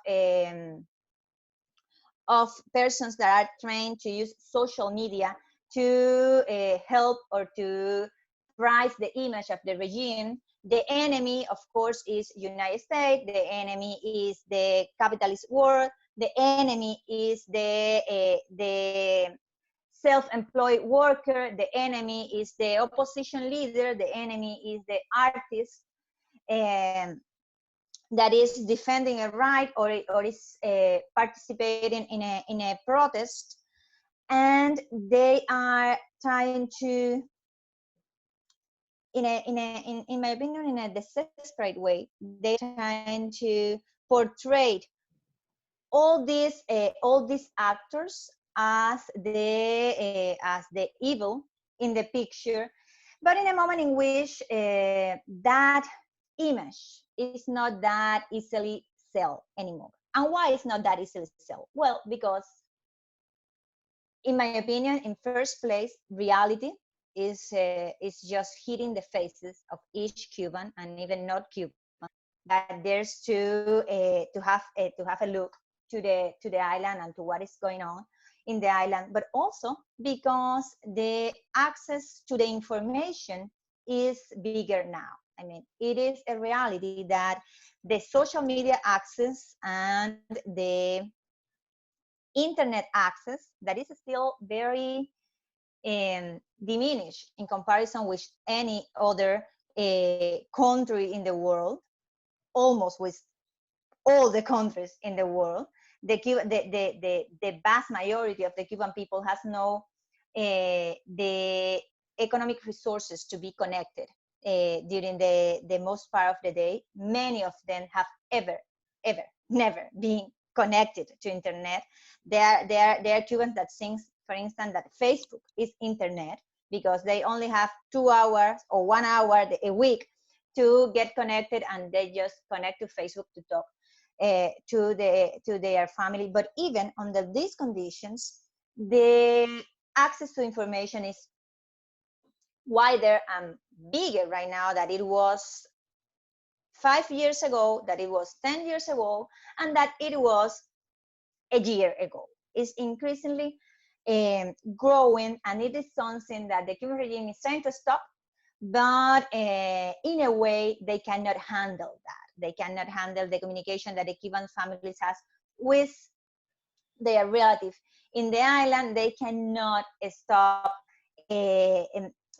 persons that are trained to use social media to help or to rise the image of the regime. The enemy, of course, is United States. The enemy is the capitalist world. The enemy is the self-employed worker. The enemy is the opposition leader. The enemy is the artist that is defending a right or is participating in a protest, and they are trying to, in my opinion, in a desperate way, they're trying to portray all these actors as the evil in the picture, but in a moment in which that image is not that easily sell anymore. And why it's not that easily sell? Well, because in my opinion, in first place, reality is just hitting the faces of each Cuban and even not Cuban, that there's to have a look to the island and to what is going on in the island, but also because the access to the information is bigger now. I mean, it is a reality that the social media access and the internet access that is still very diminished in comparison with any other country in the world, almost with all the countries in the world. The vast majority of the Cuban people has no the economic resources to be connected during the most part of the day. Many of them have never been connected to internet. There are Cubans that think, for instance, that Facebook is internet because they only have 2 hours or 1 hour a week to get connected, and they just connect to Facebook to talk to their family. But even under these conditions, the access to information is wider and bigger right now than it was 5 years ago, that it was 10 years ago, and that it was a year ago. It's increasingly growing, and it is something that the Cuban regime is trying to stop, but in a way they cannot handle that. They cannot handle the communication that the Cuban families has with their relatives in the island. They cannot stop,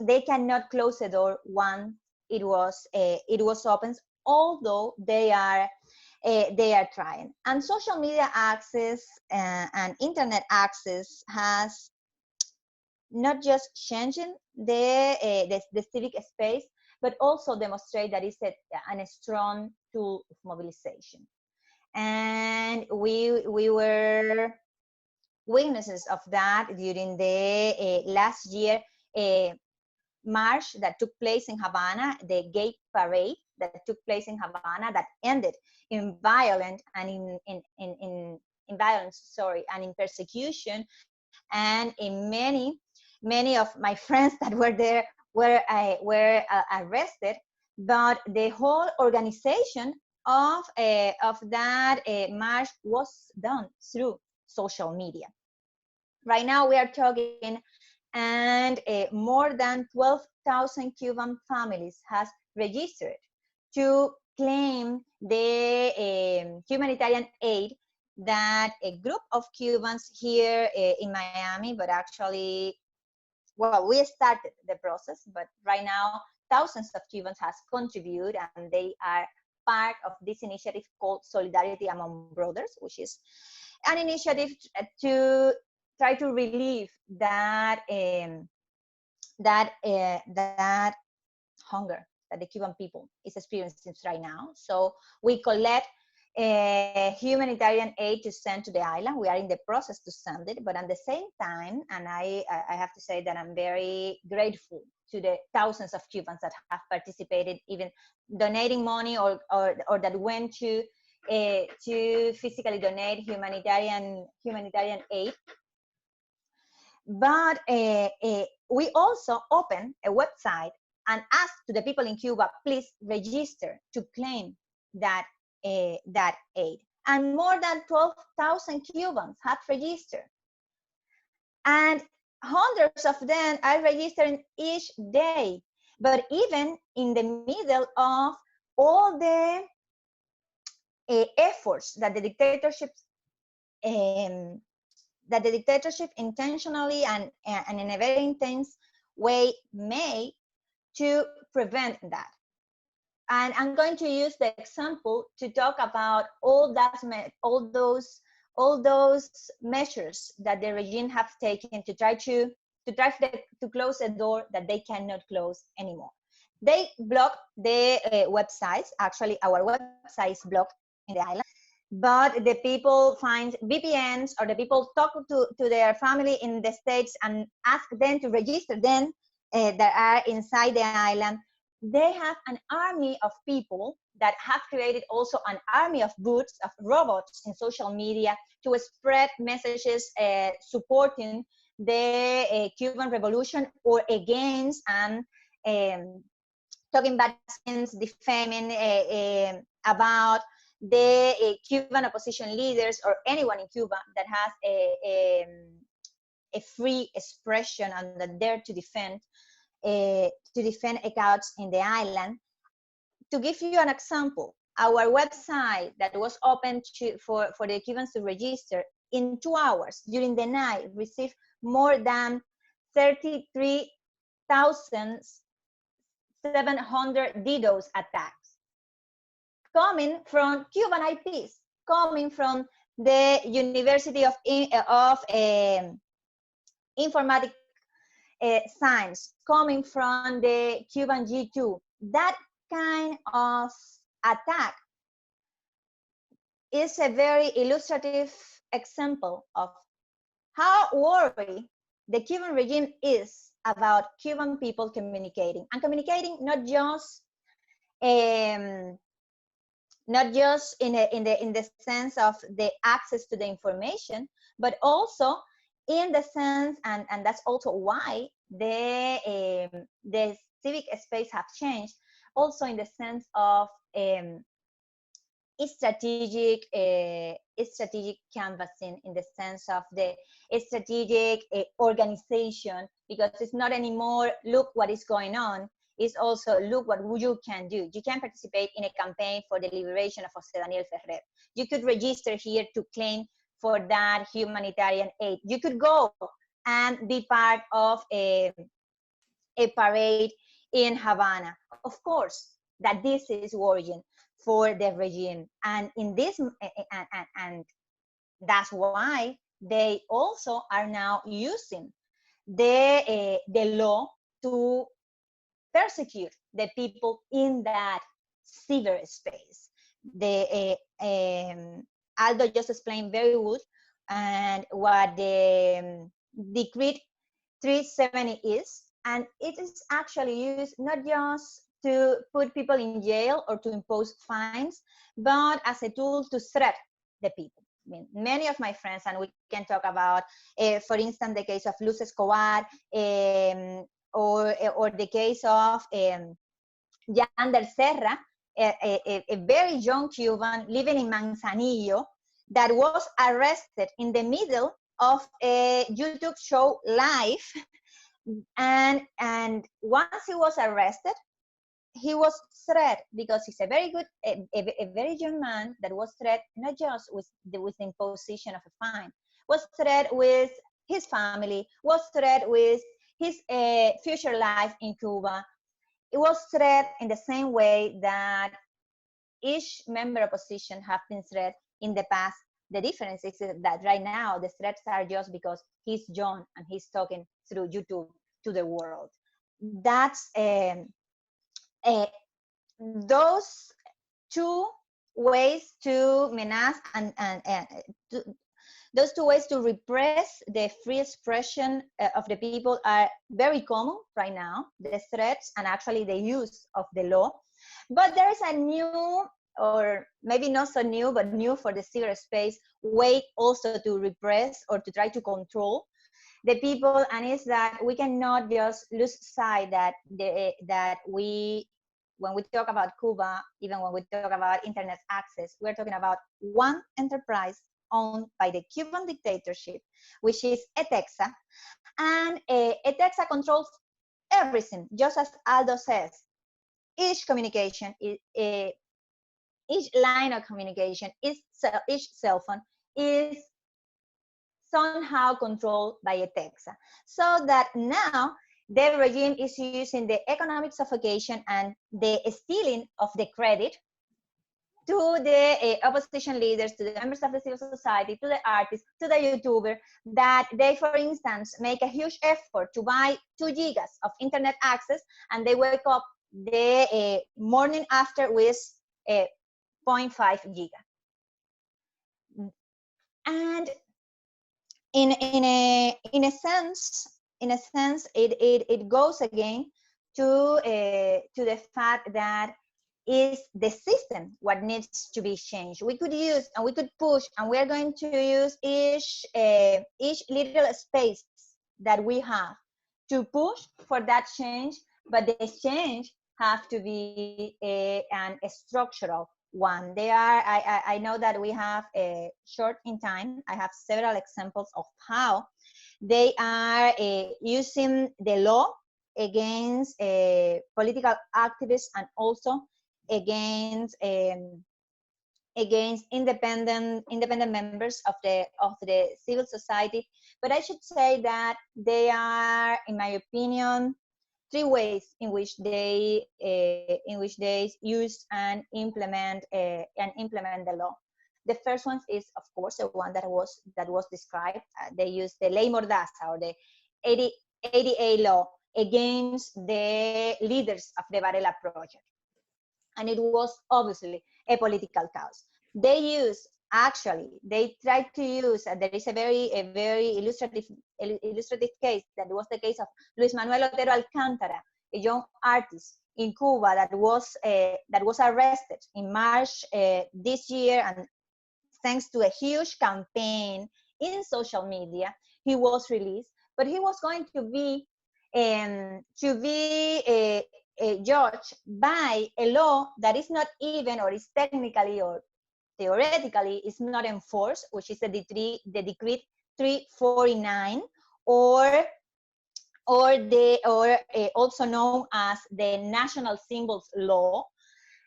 they cannot close the door once it was open, although they are they are trying. And social media access and internet access has not just changing the civic space, but also demonstrate that it's a strong tool of mobilization. And we were witnesses of that during the last year march that took place in Havana, the gay parade that took place in Havana that ended in violence and in violence, sorry, and in persecution. And in many of my friends that were there were arrested. But the whole organization of that march was done through social media. Right now we are talking, and more than 12,000 Cuban families has registered to claim the humanitarian aid that a group of Cubans here in Miami, but actually, well, we started the process, but right now thousands of Cubans has contributed, and they are part of this initiative called Solidarity Among Brothers, which is an initiative to try to relieve that that hunger that the Cuban people is experiencing right now. So we collect humanitarian aid to send to the island. We are in the process to send it, but at the same time, and I have to say that I'm very grateful to the thousands of Cubans that have participated, even donating money or that went to physically donate humanitarian aid. But we also open a website and ask to the people in Cuba, please register to claim that aid. And more than 12,000 Cubans have registered. And hundreds of them are registering each day. But even in the middle of all the efforts that the dictatorship intentionally and in a very intense way made to prevent that. And I'm going to use the example to talk about all those measures that the regime have taken to try to close a door that they cannot close anymore. They block the websites. Actually, our website is blocked in the island. But the people find VPNs, or the people talk to their family in the States and ask them to register them that are inside the island. They have an army of people that have created also an army of bots, of robots in social media to spread messages supporting the Cuban revolution or against, and talking bad things, defaming about the Cuban opposition leaders or anyone in Cuba that has a free expression and that dare to defend accounts in the island. To give you an example, our website that was open for the Cubans to register in 2 hours during the night received more than 33,700 DDoS attacks, coming from Cuban IPs, coming from the University of Informatic Science, coming from the Cuban G2. That kind of attack is a very illustrative example of how worried the Cuban regime is about Cuban people communicating, and communicating not just in the sense of the access to the information, but also in the sense, and that's also why the civic space have changed, also in the sense of strategic canvassing, in the sense of the strategic organization, because it's not anymore look what is going on, it's also look what you can do. You can participate in a campaign for the liberation of Jose Daniel Ferrer. You could register here to claim for that humanitarian aid. You could go and be part of a parade in Havana. Of course, that this is worrying. for the regime. And in this, and that's why they also are now using the law to persecute the people in that cyberspace. Aldo just explained very good and what the decree 370 is, and it is actually used not just to put people in jail or to impose fines, but as a tool to threat the people. I mean, many of my friends, and we can talk about, for instance, the case of Luz Escobar, or the case of Yander Serra, a very young Cuban living in Manzanillo that was arrested in the middle of a YouTube show live, and once he was arrested, he was threatened because he's a very good, a very young man that was threatened not just with the imposition of a fine, was threatened with his family, was threatened with his future life in Cuba. It was threatened in the same way that each member opposition have been threatened in the past. The difference is that right now the threats are just because he's young and he's talking through YouTube to the world. That's those two ways to menace and those two ways to repress the free expression of the people are very common right now, the threats and actually the use of the law. But there is a new, or maybe not so new, but new for the cyberspace way also to repress or to try to control the people, and is that we cannot just lose sight that when we talk about Cuba, even when we talk about internet access, we're talking about one enterprise owned by the Cuban dictatorship, which is ETEXA, and ETEXA controls everything, just as Aldo says. Each communication, each line of communication, each cell phone is somehow controlled by ETEXA. So that now the regime is using the economic suffocation and the stealing of the credit to the opposition leaders, to the members of the civil society, to the artists, to the YouTuber, that they, for instance, make a huge effort to buy 2 gigas of internet access, and they wake up the morning after with 0.5 giga. And in a sense, it goes again to the fact that is the system what needs to be changed. We could use and we could push, and we're going to use each little space that we have to push for that change, but the change have to be a structural one. I know that we have a short in time. I have several examples of how they are using the law against political activists and also against independent members of the civil society. But I should say that they are, in my opinion, 3 ways in which they use and implement the law. The first one is, of course, the one that was described. They use the Ley Mordaza, or the 80A law, against the leaders of the Varela project, and it was obviously a political cause. They tried to use, there is a very illustrative case, that was the case of Luis Manuel Otero Alcántara, a young artist in Cuba that was arrested in March this year, and thanks to a huge campaign in social media, he was released. But he was going to be judged by a law that is not even, or is technically or theoretically is not enforced, which is the decree 349, or also known as the National Symbols Law.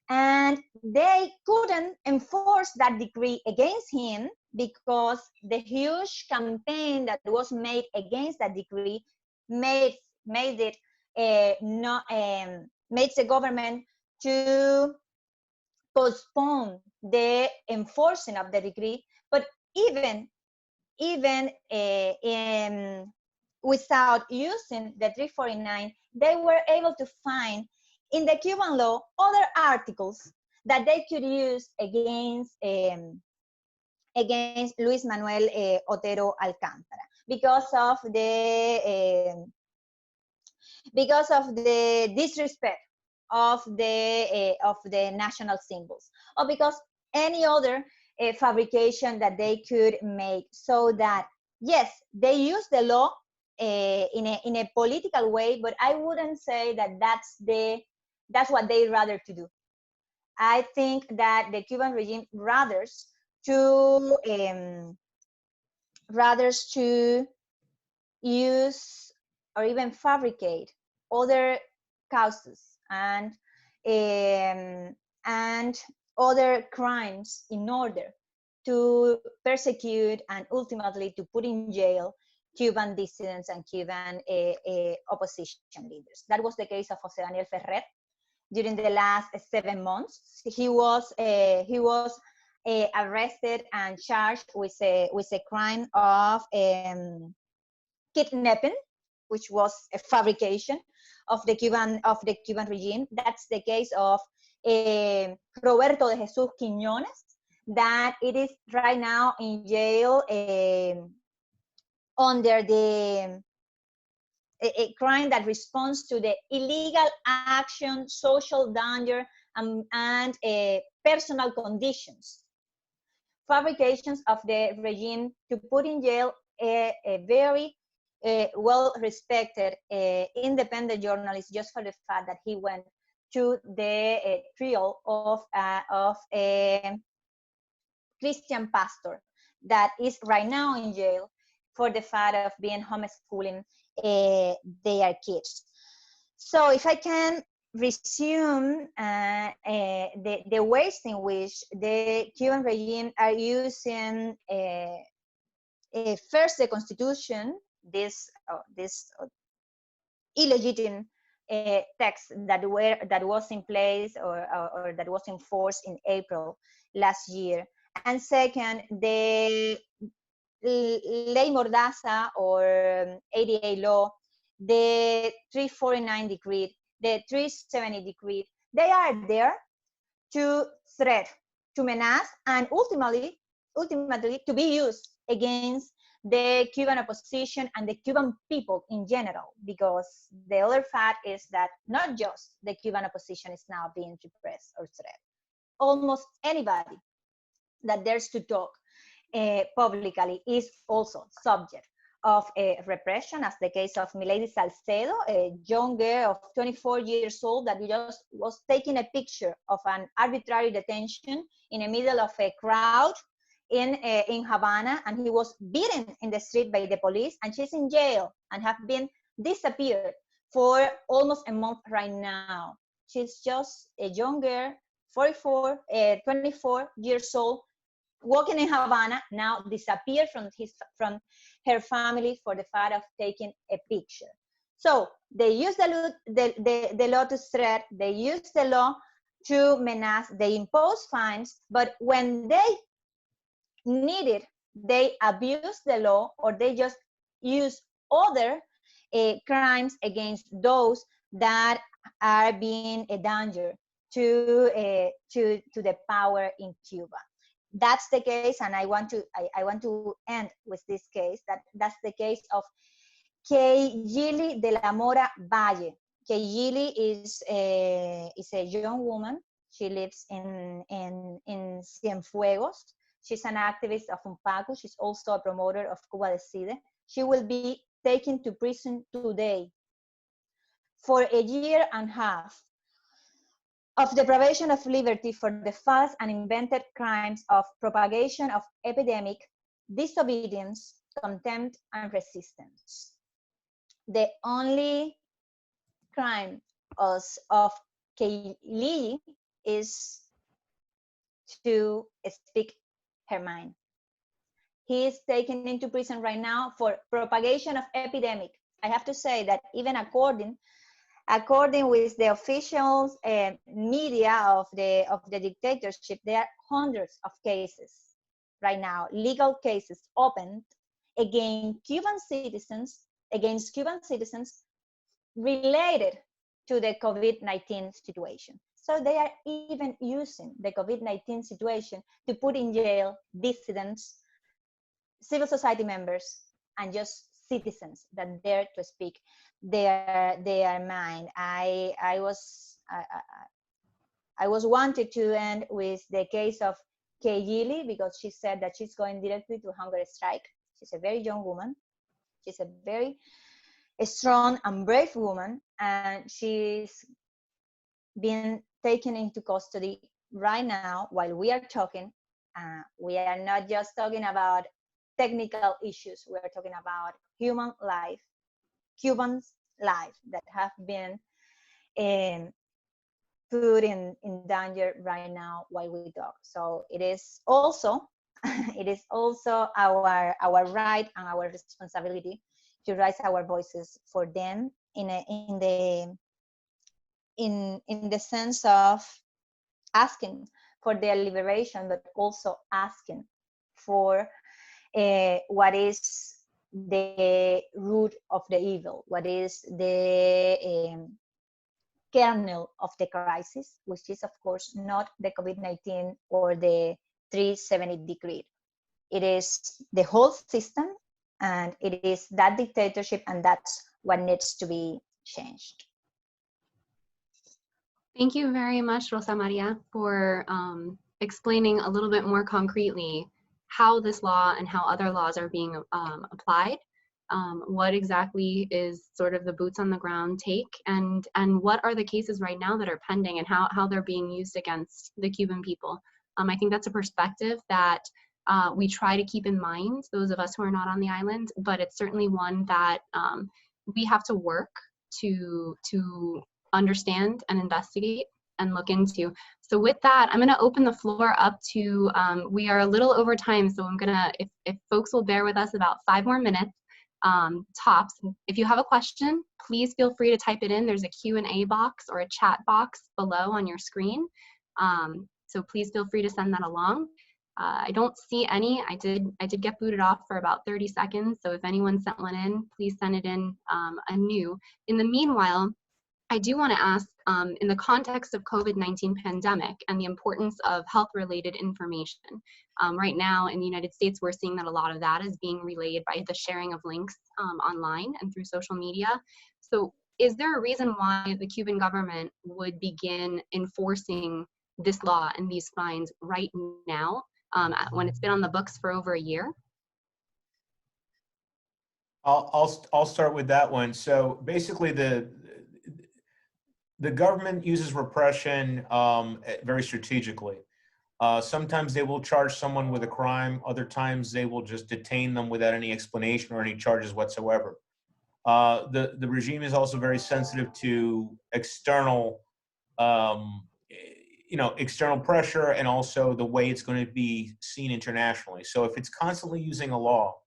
And they couldn't enforce that decree against him because the huge campaign that was made against that decree made the government to postpone the enforcing of the decree, but even without using the 349, they were able to find in the Cuban law other articles that they could use against Luis Manuel Otero Alcántara because of the disrespect of the national symbols, or because any other fabrication that they could make, so that yes, they use the law in a political way, but I wouldn't say that that's what they rather to do. I think that the Cuban regime rather to use or even fabricate other causes and other crimes in order to persecute and ultimately to put in jail Cuban dissidents and Cuban opposition leaders. That was the case of José Daniel Ferrer. During the last 7 months, he was arrested and charged with a crime of kidnapping, which was a fabrication of the Cuban regime. That's the case of Roberto de Jesus Quiñones, that it is right now in jail under a crime that responds to the illegal action, social danger, and personal conditions. Fabrications of the regime to put in jail a very well-respected independent journalist just for the fact that he went to the trial of a Christian pastor that is right now in jail for the fact of being homeschooling their kids. So if I can resume the ways in which the Cuban regime are using first the Constitution, this illegitimate text that was in place or that was enforced in April last year, and second the Ley Mordaza or ADA law, the 349 decree, the 370 decree. They are there to threat, to menace, and ultimately to be used against the Cuban opposition and the Cuban people in general, because the other fact is that not just the Cuban opposition is now being repressed or threatened. Almost anybody that dares to talk publicly is also subject of repression, as the case of Milady Salcedo, a young girl of 24 years old that just was taking a picture of an arbitrary detention in the middle of a crowd in Havana, and he was beaten in the street by the police, and she's in jail and have been disappeared for almost a month right now. She's just a young girl, 24 years old, walking in Havana, now disappeared from her family for the fact of taking a picture. So they use the law to threat, they use the law to menace, they impose fines, but when they need it, they abuse the law, or they just use other crimes against those that are being a danger to the power in Cuba. That's the case, and I want to end with this case. That's the case of Keyili de la Mora Valle. Keyili is a young woman. She lives in Cienfuegos. She's an activist of UNPACU. She's also a promoter of Cuba Decide. She will be taken to prison today for a year and a half of deprivation of liberty for the false and invented crimes of propagation of epidemic, disobedience, contempt, and resistance. The only crime of Keyili is to speak her mind. He is taken into prison right now for propagation of epidemic. I have to say that even according according with the official media of the dictatorship, there are hundreds of cases right now, legal cases opened against Cuban citizens related to the COVID-19 situation. So they are even using the COVID-19 situation to put in jail dissidents, civil society members, and just citizens that dare to speak their mind. I was wanted to end with the case of Kay Gili, because she said that she's going directly to hunger strike. She's a very young woman. She's a very strong and brave woman, and she's been taken into custody right now while we are talking. We are not just talking about technical issues. We are talking about human life, Cubans' life that have been put in danger right now while we talk. So it is also our right and our responsibility to raise our voices for them in the sense of asking for their liberation, but also asking for what is the root of the evil, what is the kernel of the crisis, which is of course not the COVID-19 or the 370 decree. It is the whole system, and it is that dictatorship, and that's what needs to be changed. Thank you very much, Rosa Maria, for explaining a little bit more concretely how this law and how other laws are being applied. What exactly is sort of the boots on the ground take, and what are the cases right now that are pending, and how they're being used against the Cuban people. I think that's a perspective that we try to keep in mind, those of us who are not on the island, but it's certainly one that we have to work to understand and investigate and look into. So with that, I'm gonna open the floor up to, we are a little over time, so I'm gonna, if folks will bear with us about 5 more minutes, tops. If you have a question, please feel free to type it in. There's a Q&A box or a chat box below on your screen. So please feel free to send that along. I don't see any. I did get booted off for about 30 seconds. So if anyone sent one in, please send it in anew. In the meanwhile, I do want to ask, in the context of COVID-19 pandemic and the importance of health-related information, right now in the United States, we're seeing that a lot of that is being relayed by the sharing of links online and through social media. So is there a reason why the Cuban government would begin enforcing this law and these fines right now, when it's been on the books for over a year? I'll start with that one. So basically, the government uses repression very strategically. Sometimes they will charge someone with a crime. Other times they will just detain them without any explanation or any charges whatsoever. The regime is also very sensitive to external, external pressure, and also the way it's going to be seen internationally. So if it's constantly using a law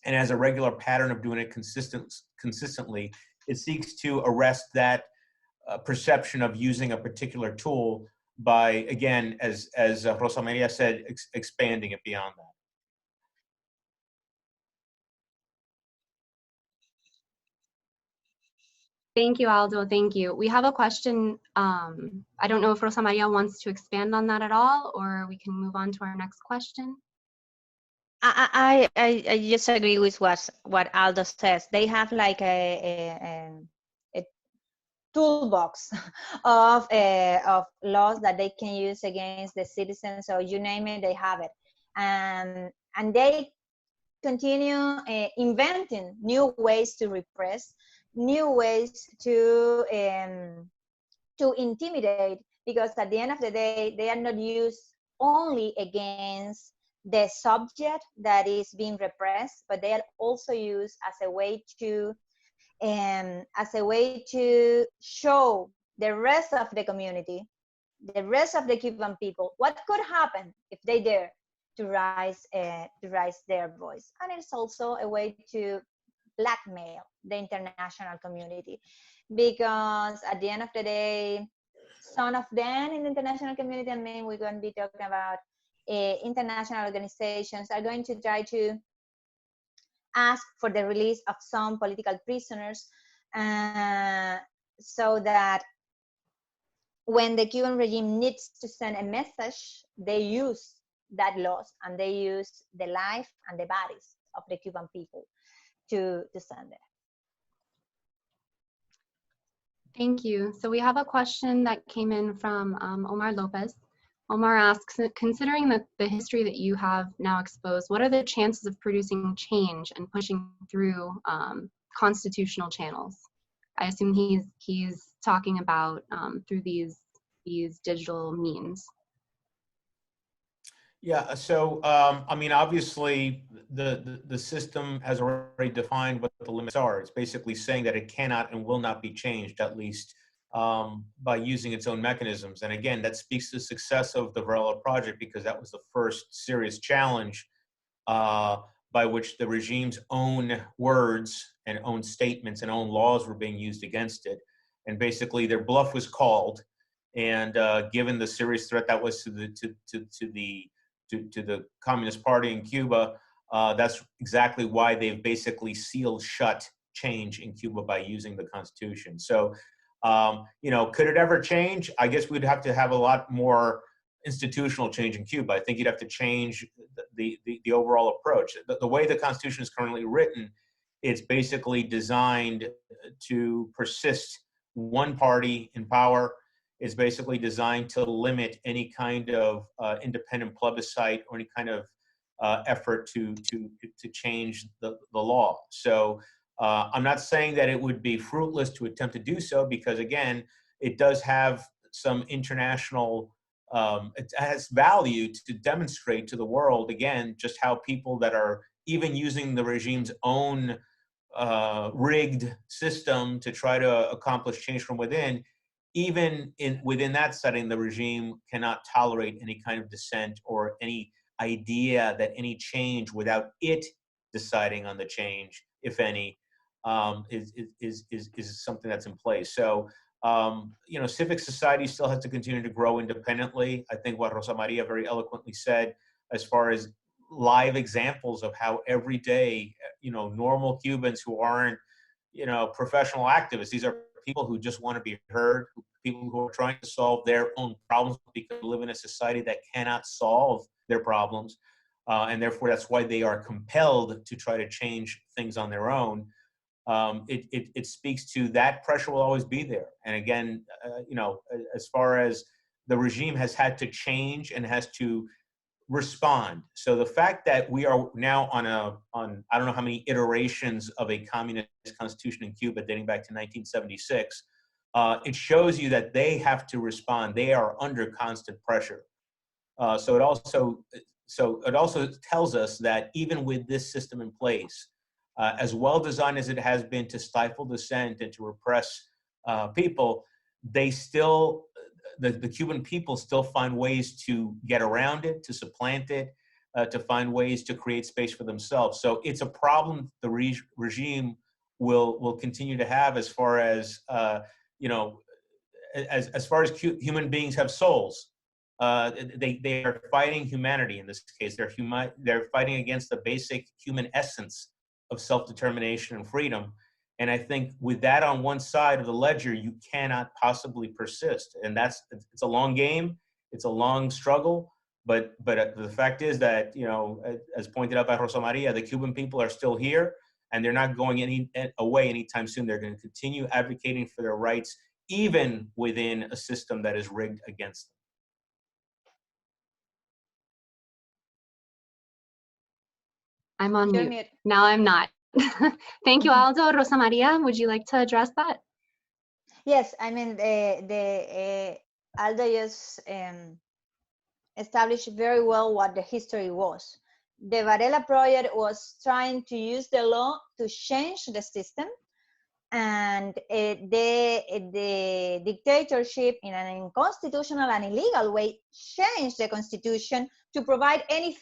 and has a regular pattern of doing it consistently, it seeks to arrest that perception of using a particular tool by, again, as Rosa Maria said, expanding it beyond that. Thank you, Aldo. Thank you. We have a question. I don't know if Rosa Maria wants to expand on that at all, or we can move on to our next question. I just agree with what Aldo says. They have like a toolbox of laws that they can use against the citizens. So you name it, they have it, and they continue inventing new ways to repress, new ways to intimidate, because at the end of the day, they are not used only against the subject that is being repressed, but they are also used as a way to show the rest of the community, the rest of the Cuban people, what could happen if they dare to raise their voice. And it's also a way to blackmail the international community, because at the end of the day, some of them in the international community, and then we're going to be talking about international organizations, are going to try to ask for the release of some political prisoners, so that when the Cuban regime needs to send a message, they use that laws and they use the life and the bodies of the Cuban people to send it. Thank you. So we have a question that came in from Omar Lopez. Omar asks, considering the history that you have now exposed, what are the chances of producing change and pushing through constitutional channels? I assume he's talking about through these digital means. Yeah, so I mean, obviously, the system has already defined what the limits are. It's basically saying that it cannot and will not be changed, at least by using its own mechanisms. And again, that speaks to the success of the Varela project, because that was the first serious challenge by which the regime's own words and own statements and own laws were being used against it. And basically, their bluff was called. And given the serious threat that was to the Communist Party in Cuba, that's exactly why they've basically sealed shut change in Cuba by using the Constitution. So, you know, could it ever change? I guess we'd have to have a lot more institutional change in Cuba. I think you'd have to change the overall approach. The way the Constitution is currently written, it's basically designed to persist one party in power. It's basically designed to limit any kind of independent plebiscite or any kind of effort to change the law. So I'm not saying that it would be fruitless to attempt to do so, because again, it does have some international, it has value to demonstrate to the world, again, just how people that are even using the regime's own rigged system to try to accomplish change from within, even within that setting, the regime cannot tolerate any kind of dissent or any idea that any change without it deciding on the change, if any, is something that's in place. So, you know, civic society still has to continue to grow independently. I think what Rosa Maria very eloquently said, as far as live examples of how every day, you know, normal Cubans who aren't, you know, professional activists, these are people who just want to be heard, people who are trying to solve their own problems because they live in a society that cannot solve their problems. And therefore, that's why they are compelled to try to change things on their own. It speaks to that pressure will always be there. And again, you know, as far as the regime has had to change and has to respond. So the fact that we are now on I don't know how many iterations of a communist constitution in Cuba dating back to 1976, it shows you that they have to respond. They are under constant pressure. So it also tells us that even with this system in place, as well designed as it has been to stifle dissent and to repress people, they still, the Cuban people still find ways to get around it, to supplant it, to find ways to create space for themselves. So it's a problem the regime will continue to have, as far as, you know, as far as human beings have souls. They are fighting humanity in this case. They're fighting against the basic human essence of self-determination and freedom. And I think with that on one side of the ledger, you cannot possibly persist. And it's a long game. It's a long struggle. But the fact is that, you know, as pointed out by Rosa Maria, the Cuban people are still here, and they're not going away anytime soon. They're going to continue advocating for their rights, even within a system that is rigged against them. I'm on mute. Now I'm not. Thank you, Aldo. Rosa Maria, would you like to address that? Yes, I mean, Aldo just established very well what the history was. The Varela project was trying to use the law to change the system, and the dictatorship, in an unconstitutional and illegal way, changed the constitution to provide any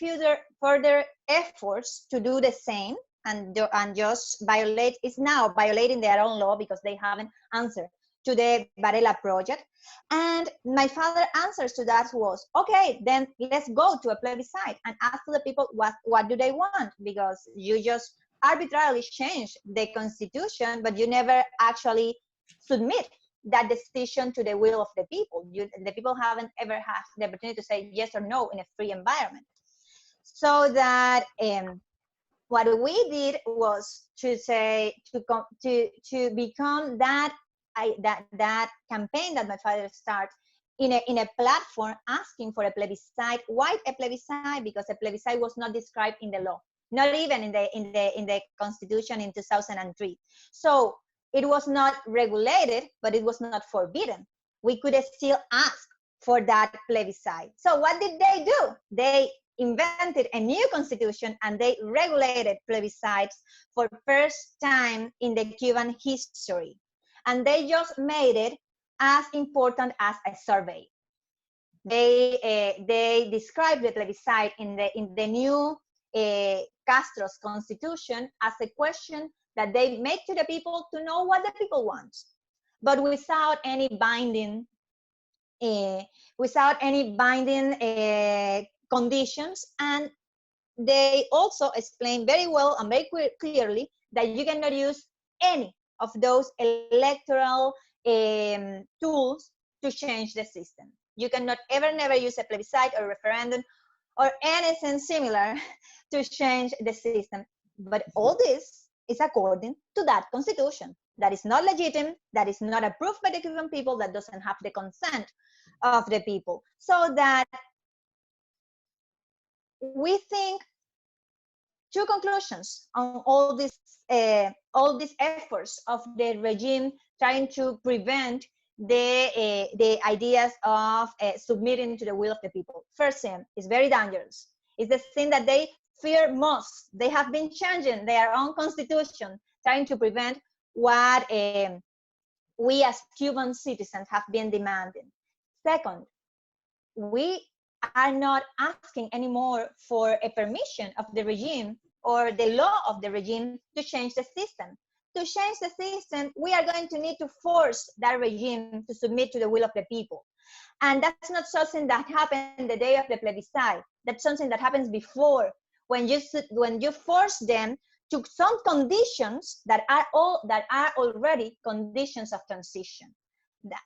further efforts to do the same, and just violate, is now violating their own law because they haven't answered to the Varela project. And my father answers to that was, okay, then let's go to a plebiscite and ask the people what do they want, because you just arbitrarily change the constitution, but you never actually submit that decision to the will of the people. The people haven't ever had the opportunity to say yes or no in a free environment. So that what we did was to say, to become that campaign that my father started in a platform asking for a plebiscite. Why a plebiscite? Because a plebiscite was not described in the law, not even in the Constitution in 2003. So it was not regulated, but it was not forbidden. We could still ask for that plebiscite. So what did they do? They invented a new constitution and they regulated plebiscites for first time in the Cuban history. And they just made it as important as a survey. They described the plebiscite in the new Castro's constitution as a question that they make to the people to know what the people want, but without any binding conditions. And they also explain very well and very clearly that you cannot use any of those electoral tools to change the system. You cannot never use a plebiscite or referendum or anything similar to change the system. But all this is according to that constitution that is not legitimate, that is not approved by the Cuban people, that doesn't have the consent of the people. So that we think two conclusions on all these efforts of the regime trying to prevent the ideas of submitting to the will of the people. First thing is very dangerous. It's the thing that they fear most. They have been changing their own constitution, trying to prevent what we as Cuban citizens have been demanding. Second, we are not asking anymore for a permission of the regime or the law of the regime to change the system. To change the system, we are going to need to force that regime to submit to the will of the people. And that's not something that happened the day of the plebiscite. That's something that happens before, when you force them to some conditions that are already conditions of transition.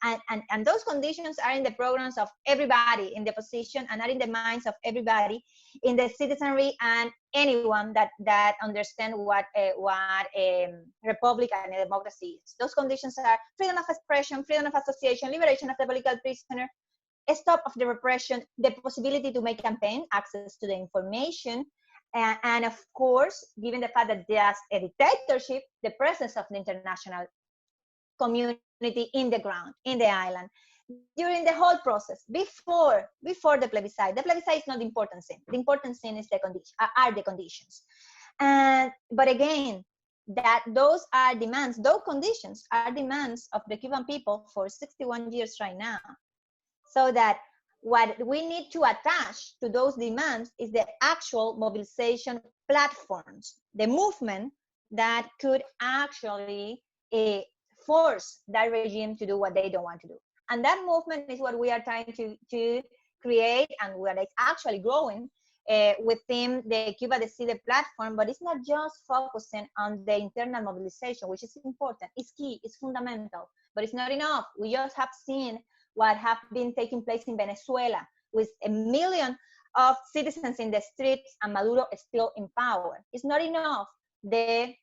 And those conditions are in the programs of everybody in the position and are in the minds of everybody in the citizenry and anyone that understands what a republic and a democracy is. Those conditions are freedom of expression, freedom of association, liberation of the political prisoner, a stop of the repression, the possibility to make campaign, access to the information, and of course, given the fact that there's a dictatorship, the presence of the international community in the ground, in the island, during the whole process, before the plebiscite. The plebiscite is not the important thing. The important thing is the conditions. But again, those are demands, those conditions are demands of the Cuban people for 61 years right now. So that what we need to attach to those demands is the actual mobilization platforms, the movement that could actually force that regime to do what they don't want to do. And that movement is what we are trying to create, and what is actually growing within the Cuba Decide platform. But it's not just focusing on the internal mobilization, which is important, it's key, it's fundamental, but it's not enough. We just have seen what have been taking place in Venezuela, with 1 million of citizens in the streets and Maduro is still in power. It's not enough. The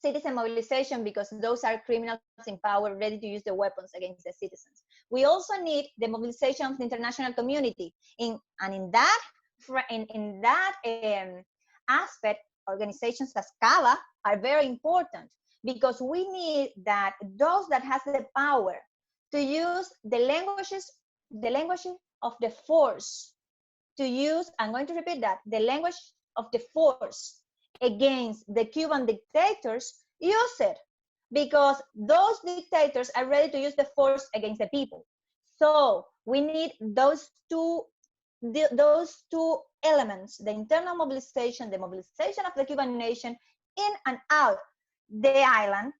citizen mobilization, because those are criminals in power ready to use the weapons against the citizens. We also need the mobilization of the international community. In that aspect, organizations as Caba are very important, because we need that those that have the power to use the language of the force, to use, I'm going to repeat that, the language of the force against the Cuban dictators, use it, because those dictators are ready to use the force against the people. So we need those two elements, the internal mobilization, the mobilization of the Cuban nation, in and out the island,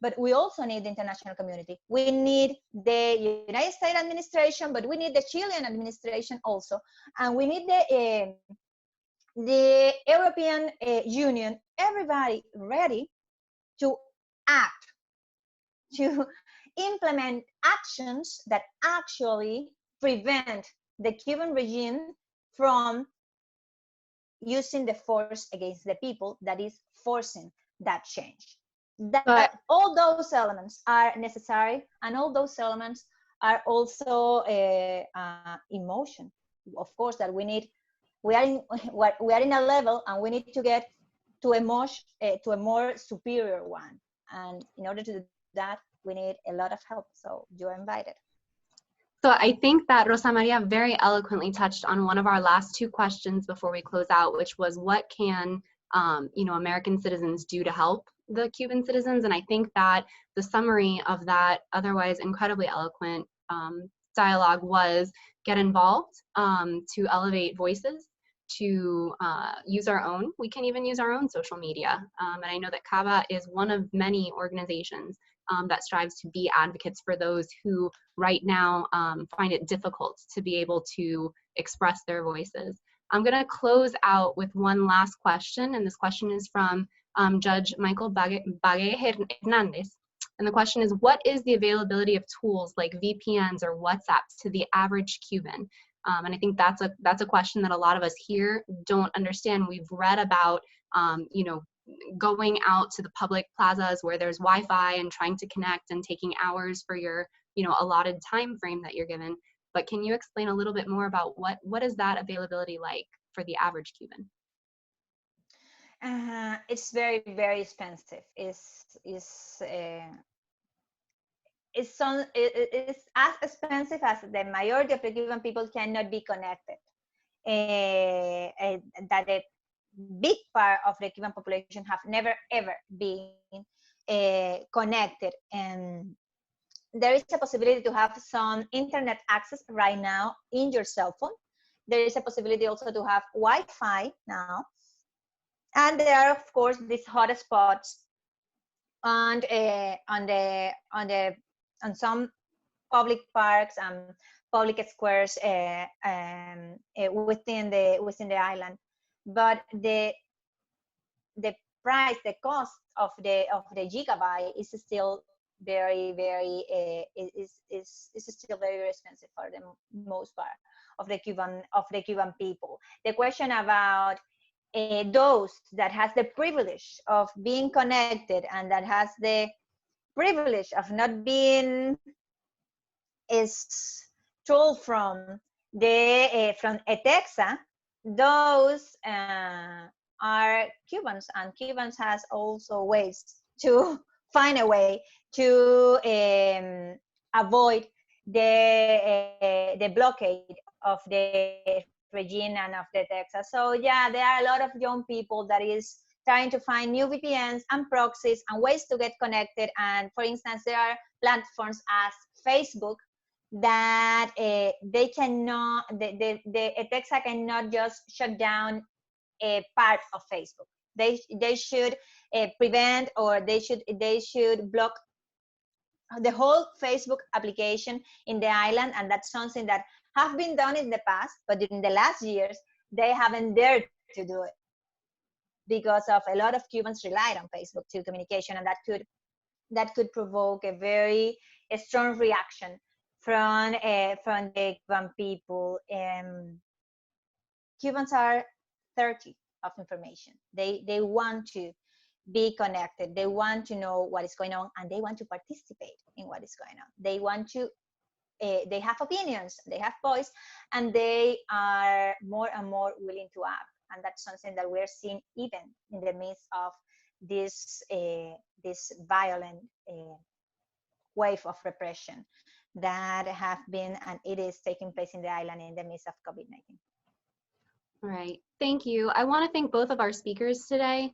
but we also need the international community. We need the United States administration, but we need the Chilean administration also. And we need the European Union, everybody ready to act, to implement actions that actually prevent the Cuban regime from using the force against the people that is forcing that change. That all those elements are necessary, and all those elements are also emotion. Of course, that we are in a level, and we need to get to a more superior one. And in order to do that, we need a lot of help. So you're invited. So I think that Rosa Maria very eloquently touched on one of our last two questions before we close out, which was what can American citizens do to help the Cuban citizens? And I think that the summary of that otherwise incredibly eloquent dialogue was get involved, to elevate voices, to use our own. We can even use our own social media. And I know that Caba is one of many organizations that strives to be advocates for those who right now find it difficult to be able to express their voices. I'm going to close out with one last question, and this question is from Judge Michael Bague Hernandez. And the question is, what is the availability of tools like VPNs or WhatsApp to the average Cuban? And I think that's a question that a lot of us here don't understand. We've read about, going out to the public plazas where there's Wi-Fi and trying to connect and taking hours for your, allotted time frame that you're given. But can you explain a little bit more about what is that availability like for the average Cuban? It's very, very expensive. It's as expensive as the majority of the Cuban people cannot be connected. That a big part of the Cuban population have never ever been connected, and there is a possibility to have some internet access right now in your cell phone. There is a possibility also to have Wi-Fi now, and there are of course these hotspots on some public parks and public squares within the island. But the price, the cost of the gigabyte is still very, very is still very, very expensive for the most part of the Cuban people. The question about those that has the privilege of being connected and that has the privilege of not being told from ETEXA, those are Cubans, and Cubans has also ways to find a way to avoid the blockade of the regime and of the ETEXA. So yeah, there are a lot of young people that is trying to find new VPNs and proxies and ways to get connected. And for instance, there are platforms as Facebook that they cannot, the ETEXA cannot just shut down a part of Facebook. They should prevent, or they should block the whole Facebook application in the island, and that's something that have been done in the past, but in the last years they haven't dared to do it because of a lot of Cubans relied on Facebook to communication, and that could provoke a very strong reaction from the Cuban people. Cubans are thirsty of information. They want to be connected. They want to know what is going on, and they want to participate in what is going on. They want to. They have opinions. They have voice, and they are more and more willing to act. And that's something that we're seeing even in the midst of this violent wave of repression that have been, and it is taking place in the island in the midst of COVID-19. All right, thank you. I want to thank both of our speakers today.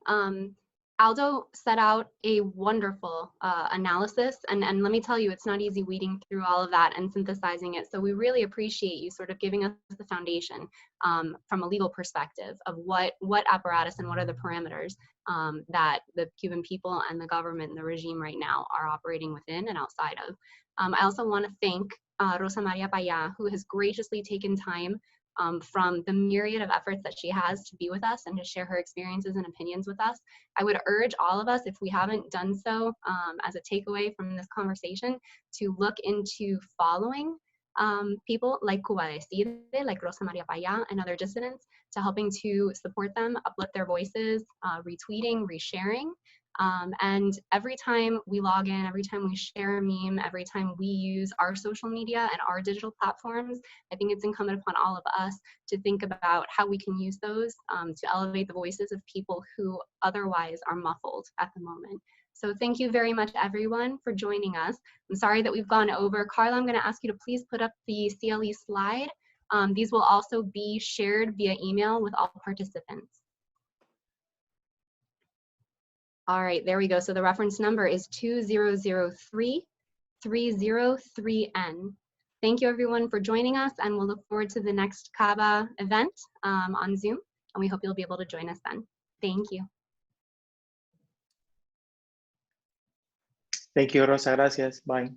Aldo set out a wonderful analysis, and let me tell you, it's not easy weeding through all of that and synthesizing it. So we really appreciate you sort of giving us the foundation from a legal perspective of what apparatus and what are the parameters that the Cuban people and the government and the regime right now are operating within and outside of. I also want to thank Rosa Maria Paya, who has graciously taken time from the myriad of efforts that she has to be with us and to share her experiences and opinions with us. I would urge all of us, if we haven't done so as a takeaway from this conversation, to look into following people like Cuba Decide, like Rosa Maria Paya and other dissidents, to helping to support them, uplift their voices, retweeting, resharing. And every time we log in, every time we share a meme, every time we use our social media and our digital platforms, I think it's incumbent upon all of us to think about how we can use those to elevate the voices of people who otherwise are muffled at the moment. So thank you very much, everyone, for joining us. I'm sorry that we've gone over. Carla, I'm going to ask you to please put up the CLE slide. These will also be shared via email with all participants. All right, there we go. So the reference number is 2003303N. Thank you, everyone, for joining us, and we'll look forward to the next Caba event on Zoom, and we hope you'll be able to join us then. Thank you. Thank you, Rosa. Gracias. Bye.